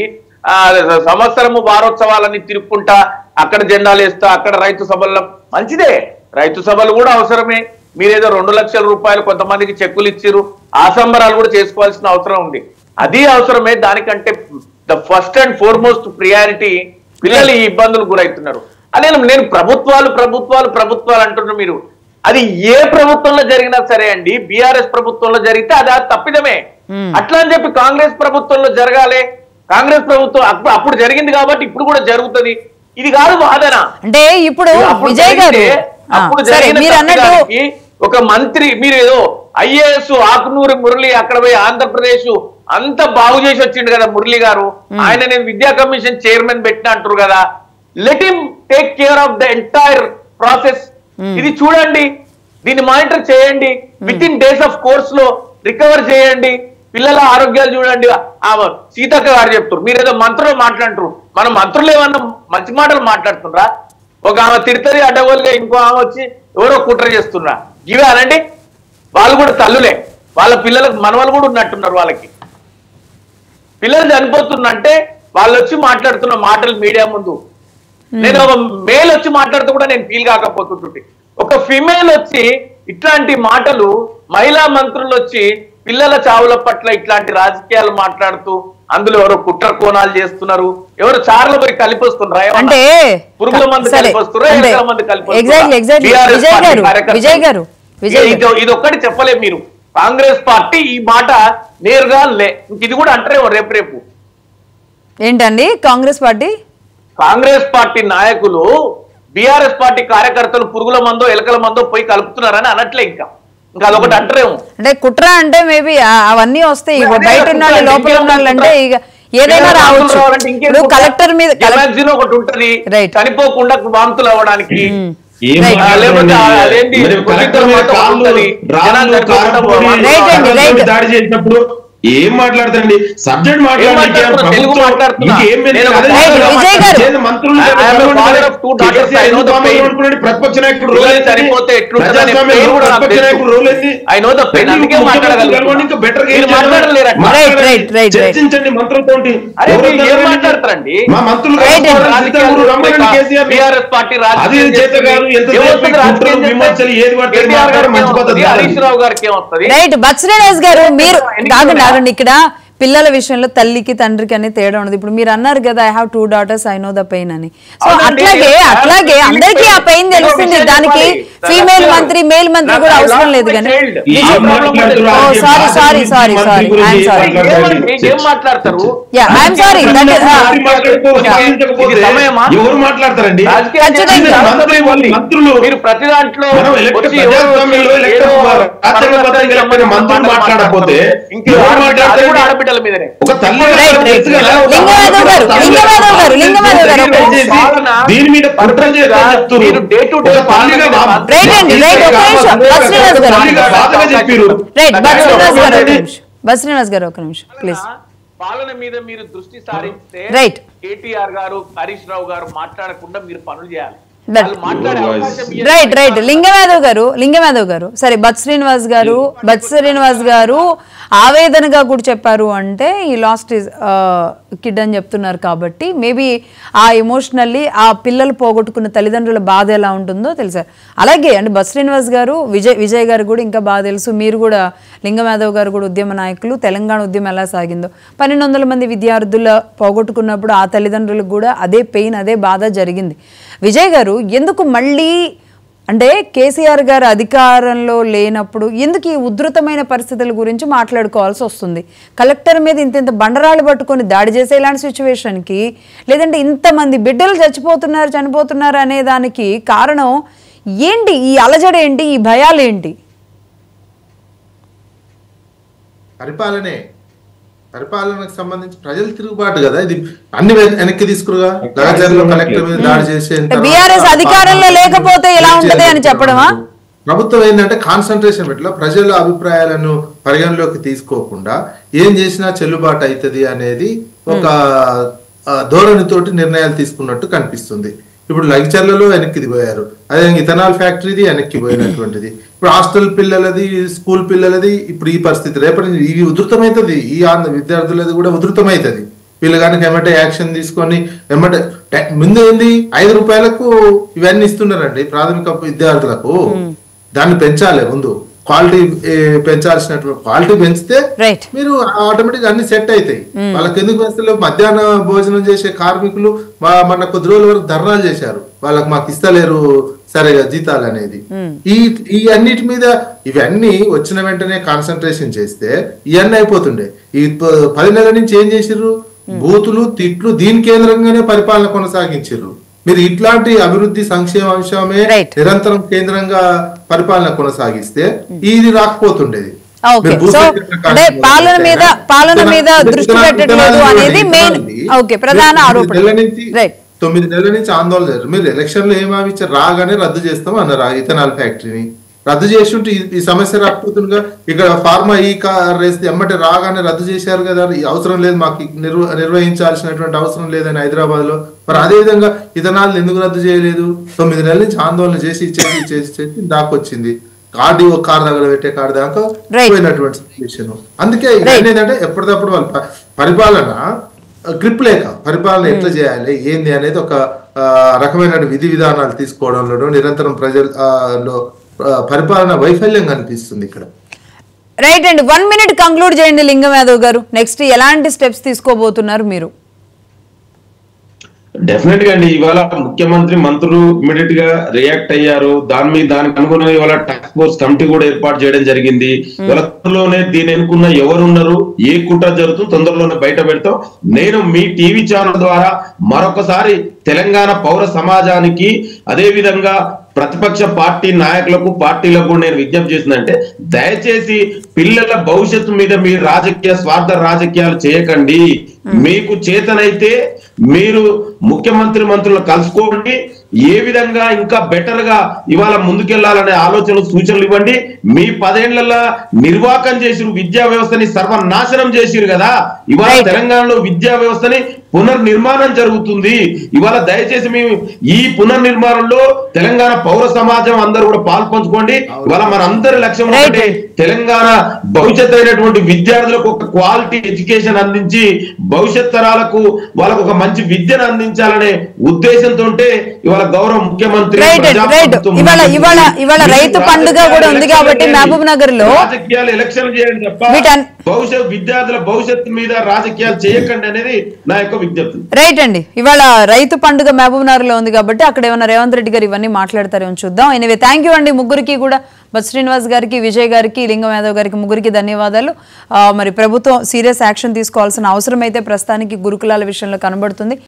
సంవత్సరము వారోత్సవాలని తిరుక్కుంటా, అక్కడ జెండాలు వేస్తా, అక్కడ రైతు సభల్లో, మంచిదే, రైతు సభలు కూడా అవసరమే. మీరేదో 2 లక్షల రూపాయలు కొంతమందికి చెక్కులు ఇచ్చిరు, ఆ సంబరాలు కూడా చేసుకోవాల్సిన అవసరం ఉంది, అది అవసరమే. దానికంటే the first and foremost priority పిల్లలు ఈ ఇబ్బందులు గురవుతున్నారు. అదే నేను ప్రభుత్వాలు అంటున్నారు మీరు. అది ఏ ప్రభుత్వంలో జరిగినా సరే అండి, బీఆర్ఎస్ ప్రభుత్వంలో జరిగితే అది తప్పిదమే. అట్లా అని చెప్పి కాంగ్రెస్ ప్రభుత్వంలో జరగాలి, కాంగ్రెస్ ప్రభుత్వం అప్పుడు జరిగింది కాబట్టి ఇప్పుడు కూడా జరుగుతుంది, ఇది కాదు వాదన.
అంటే ఇప్పుడు విజయ్ గారు
అప్పుడు జరిగిన ఒక మంత్రి, మీరు ఏదో ఐఏఎస్ ఆకునూరు మురళి అక్కడ పోయి ఆంధ్రప్రదేశ్ అంతా బాగు చేసి వచ్చిండు కదా మురళి గారు, ఆయన నేను విద్యా కమిషన్ చైర్మన్ పెట్టిన అంటారు కదా. Let him take care of the entire process. ఇది చూడండి, దీన్ని మానిటర్ చేయండి, with in days of course లో రికవర్ చేయండి, పిల్లల ఆరోగ్యాలు చూడండి. సీతక్క గారు చెప్తారు, మీరు ఏదో మంత్రులు మాట్లాడుతున్నారు, మన మంత్రులు ఏమన్నా మంచి మాటలు మాట్లాడుతున్నారా? ఒక ఆమె తిడతది అడ్డగోలుగా, ఇంకో ఆమె వచ్చి ఎవరో కుట్ర చేస్తున్నా, ఇవే అనండి. వాళ్ళు కూడా తల్లులే, వాళ్ళ పిల్లలకు మనవలు కూడా ఉన్నట్టున్నారు. వాళ్ళకి పిల్లలు చనిపోతున్నంటే వాళ్ళు వచ్చి మాట్లాడుతున్న మాటలు మీడియా ముందు, నేను ఒక మేల్ వచ్చి మాట్లాడుతూ కూడా నేను ఫీల్ కాకపోతుంటే, ఒక ఫిమేల్ వచ్చి ఇట్లాంటి మాటలు, మహిళా మంత్రులు వచ్చి పిల్లల చావుల పట్ల ఇట్లాంటి రాజకీయాలు మాట్లాడుతూ అందులో ఎవరో కుట్ర కోణాలు చేస్తున్నారు, ఎవరు చార్లు పోయి కలిపొస్తున్నారు, అంటే పురుగుల మంది కలిపొస్తున్నారు. ఇది ఒక్కటి చెప్పలేదు మీరు. కాంగ్రెస్ పార్టీ ఈ మాట నేరుగా ఇది కూడా అంటారేమో రేపు
ఏంటండి? కాంగ్రెస్ పార్టీ
నాయకులు బీఆర్ఎస్ పార్టీ కార్యకర్తలు పురుగుల మందో ఎలకల మందో పోయి కలుపుతున్నారని అనట్లే. ఇంకా ఇంకా అదొకటి అంటారేమో.
అంటే కుట్ర అంటే మేబీ అవన్నీ వస్తాయి. బయట ఉన్న లోపల ఉన్నాళ్ళంటే ఇక ఏదైనా రావచ్చు. ఇప్పుడు కలెక్టర్ మీద
ఒకటి ఉంటది
రైట్
చనిపోకుండా వాంతులు అవ్వడానికి.
దాడి చేసినప్పుడు ఏం మాట్లాడతారండి? సబ్జెక్ట్ ప్రతిపక్ష నాయకుడు చర్చించండి మంత్రులతో. మా మంత్రులు అది చేత గారు విమర్శలు ఏది
హరీష్ రావు గారికి ఏమొస్తుంది?
రైట్ బత్సరాజ్ గారు మీరు కాదండి ఇక్కడ పిల్లల విషయంలో తల్లికి తండ్రికి అనేది తేడా ఉండదు. ఇప్పుడు మీరు అన్నారు కదా I have 2 daughters I know the pain అని. సో అట్లాగే అందరికీ ఆ పెయిన్ తెలుస్తుంది. దానికి ఫీమేల్ మంత్రి మేల్ మంత్రి కూడా అవసరం లేదు. కానీ సారీ
ఎవరు మాట్లాడతారండి?
మీరు ప్రతి దాంట్లో
మంత్రులు మాట్లాడకపోతే
ఆడబిడ్డల మీదనే
ఒక దీని మీద
బస్రీనివాస్ గారు ఒక నిమిషం ప్లీజ్.
పాలన మీద మీరు దృష్టి సారిస్తే
రైట్
కేటీఆర్ గారు హరీష్ రావు గారు మాట్లాడకుండా మీరు పనులు చేయాలి.
రైట్ లింగమాధవ్ గారు సరే బత్ శ్రీనివాస్ గారు ఆవేదనగా కూడా చెప్పారు. అంటే ఈ లాస్ట్ కిడ్ అని చెప్తున్నారు కాబట్టి మేబీ ఆ ఎమోషనల్లీ ఆ పిల్లలు పోగొట్టుకున్న తల్లిదండ్రుల బాధ ఎలా ఉంటుందో తెలుసా. అలాగే అంటే బత్ శ్రీనివాస్ గారు విజయ్ గారు కూడా ఇంకా బాగా తెలుసు. మీరు కూడా లింగమాధవ్ గారు కూడా ఉద్యమ నాయకులు. తెలంగాణ ఉద్యమం ఎలా సాగిందో 1200 మంది విద్యార్థుల పోగొట్టుకున్నప్పుడు ఆ తల్లిదండ్రులకు కూడా అదే పెయిన్ అదే బాధ జరిగింది. విజయ్ గారు ఎందుకు మళ్ళీ అంటే కేసీఆర్ గారు అధికారంలో లేనప్పుడు ఎందుకు ఈ ఉధృతమైన పరిస్థితుల గురించి మాట్లాడుకోవాల్సి వస్తుంది? కలెక్టర్ మీద ఇంత బండరాళ్ళు పట్టుకొని దాడి చేసే ఇలాంటి సిచ్యువేషన్కి, లేదంటే ఇంతమంది బిడ్డలు చనిపోతున్నారు అనే దానికి కారణం ఏంటి? ఈ అలజడి ఏంటి? ఈ భయాలు ఏంటి?
పరిపాలనకు సంబంధించి ప్రజలు తిరుగుబాటు కదా ఇది. అన్ని వెనక్కి తీసుకురుగా కలెక్టర్ మీద దాడి చేసే
బీఆర్ఎస్ అధికారంలో లేకపోతే ఎలా ఉంటది అని చెప్పడమా?
ప్రభుత్వం ఏంటంటే కాన్సన్ట్రేషన్ పెట్టిలో ప్రజల అభిప్రాయాలను పరిగణలోకి తీసుకోకుండా ఏం చేసినా చెల్లుబాటు అవుతుంది అనేది ఒక ధోరణితోటి నిర్ణయాలు తీసుకున్నట్టు కనిపిస్తుంది. ఇప్పుడు లగ్చర్లలో వెనక్కి పోయారు, అదే ఇథనాల్ ఫ్యాక్టరీది వెనక్కి పోయినటువంటిది. ఇప్పుడు హాస్టల్ పిల్లలది స్కూల్ పిల్లలది ఇప్పుడు ఈ పరిస్థితి రేపటి ఇవి ఉధృతమవుతుంది. ఈ విద్యార్థులది కూడా ఉధృతమవుతుంది. వీళ్ళు కనుక ఏమంటే యాక్షన్ తీసుకొని ఏమంటే ముందు ఏంది 5 రూపాయలకు ఇవన్నీ ఇస్తున్నారండి ప్రాథమిక విద్యార్థులకు. దాన్ని పెంచాలి, ముందు క్వాలిటీ పెంచాల్సినటువంటి క్వాలిటీ పెంచితే మీరు ఆటోమేటిక్ అన్ని సెట్ అవుతాయి. వాళ్ళకి ఎందుకు పెంచలేదు? మధ్యాహ్న భోజనం చేసే కార్మికులు మన కొద్ది రోజుల వరకు ధర్నాలు చేశారు, వాళ్ళకి మాకు ఇస్తలేరు సరిగా జీతాలు అనేది. ఈ అన్నిటి మీద ఇవన్నీ వచ్చిన వెంటనే కాన్సన్ట్రేషన్ చేస్తే ఇవన్నీ అయిపోతుండే. ఈ 10 నెలల నుంచి ఏం చేసిర్రు? బూతులు తిట్లు దీని కేంద్రంగానే పరిపాలన కొనసాగించారు. మీరు ఇట్లాంటి అభివృద్ధి సంక్షేమ అంశమే నిరంతరం కేంద్రంగా పరిపాలన కొనసాగిస్తే ఇది రాకపోతుండేది.
పాలన మీద దృష్టి పెట్టట్లేదు అనేది మెయిన్ ప్రధాన ఆరోపణ.
9 నెలల నుంచి ఆందోళన చేశారు. మీరు ఎలక్షన్ లో ఏమావిచ్చారు? రాగానే రద్దు చేస్తాం అన్నారు ఇథనాల్ ఫ్యాక్టరీని. రద్దు చేసి ఉంటే ఈ సమస్య రాకపోతుందిగా. ఇక్కడ ఫార్మా ఈ కార్ వేస్తే ఎమ్మటే రాగానే రద్దు చేశారు కదా, అవసరం లేదు మాకు నిర్వహించాల్సినటువంటి అవసరం లేదని హైదరాబాద్ లో. మరి అదే విధంగా ఇథనాల్ ఎందుకు రద్దు చేయలేదు? 9 నెలల నుంచి ఆందోళన చేసి దాకొచ్చింది. కార్డు కార్ దగ్గర పెట్టే కార్ దాకా పోయినటువంటి సిచ్యువేషన్. అందుకే ఏంటంటే ఎప్పటికప్పుడు వాళ్ళ పరిపాలన గ్రిప్ లేక పరిపాలన ఎట్లా చేయాలి ఏంది అనేది ఒక రకమైన విధి విధానాలు తీసుకోవడంలో నిరంతరం ప్రజల్లో పరిపాలన వైఫల్యం కనిపిస్తుంది ఇక్కడ.
రైట్ అండి, 1 minute కంక్లూడ్ చేయండి లింగమాధవ్ గారు. నెక్స్ట్ ఎలాంటి స్టెప్స్ తీసుకోబోతున్నారు మీరు?
డెఫినెట్ గా అండి, ఇవాళ ముఖ్యమంత్రి మంత్రులు ఇమీడియట్ గా రియాక్ట్ అయ్యారు. దానికి అనుగుణంగా ఇవాళ టాస్క్ ఫోర్స్ కమిటీ కూడా ఏర్పాటు చేయడం జరిగింది. తొందరలోనే దీని ఎన్నుకున్న ఎవరున్నారు, ఏ కుట్ర జరుగుతుంది తొందరలోనే బయట పెడతాం. నేను మీ టీవీ ఛానల్ ద్వారా మరొకసారి తెలంగాణ పౌర సమాజానికి, అదే విధంగా ప్రతిపక్ష పార్టీ నాయకులకు పార్టీలకు నేను విజ్ఞప్తి చేసిందంటే దయచేసి పిల్లల భవిష్యత్తు మీద మీరు స్వార్థ రాజకీయాలు చేయకండి. మీకు చేతనైతే మీరు ముఖ్యమంత్రి మంత్రులు కలుసుకోండి, ఏ విధంగా ఇంకా బెటర్ గా ఇవాళ ముందుకెళ్లాలనే ఆలోచనలు సూచనలు ఇవ్వండి. మీ 10 ఏళ్లలో నిర్వాకం చేసిరు, విద్యా వ్యవస్థని సర్వనాశనం చేసిరు కదా. ఇవాళ తెలంగాణలో విద్యా వ్యవస్థని పునర్నిర్మాణం జరుగుతుంది. ఇవాళ దయచేసి మేము ఈ పునర్నిర్మాణంలో తెలంగాణ పౌర సమాజం అందరూ కూడా పాల్పంచుకోండి. ఇవాళ మన అందరి లక్ష్యం ఏంటంటే తెలంగాణ భవిష్యత్ అయినటువంటి విద్యార్థులకు ఒక క్వాలిటీ ఎడ్యుకేషన్ అందించి భవిష్యత్ తరాలకు వాళ్ళకు ఒక మంచి విద్యను అందించాలనే ఉద్దేశంతో ఇవాళ గౌరవ ముఖ్యమంత్రి
ఇవాళ రైతు పండుగ కూడా ఉంది కాబట్టి మహబూబ్ నగర్ లో
రాజకీయాలు ఎలక్షన్ చేయండి తప్ప భవిష్యత్ విద్యార్థుల భవిష్యత్తు మీద రాజకీయాలు చేయకండి అనేది నా యొక్క విజ్ఞప్తి.
రైట్ అండి, ఇవాళ రైతు పండుగ మహబూబ్ నగర్ లో ఉంది కాబట్టి అక్కడ ఏమన్నా రేవంత్ రెడ్డి గారు ఇవన్నీ మాట్లాడతారేమో చూద్దాం. ఎనివే థ్యాంక్ యూ అండి ముగ్గురికి కూడా, బట్ శ్రీనివాస్ గారికి, విజయ్ గారికి, లింగం యాదవ్ గారికి ముగ్గురికి ధన్యవాదాలు. మరి ప్రభుత్వం సీరియస్ యాక్షన్ తీసుకోవాల్సిన అవసరం అయితే ప్రస్తుతానికి గురుకులాల విషయంలో కనబడుతుంది.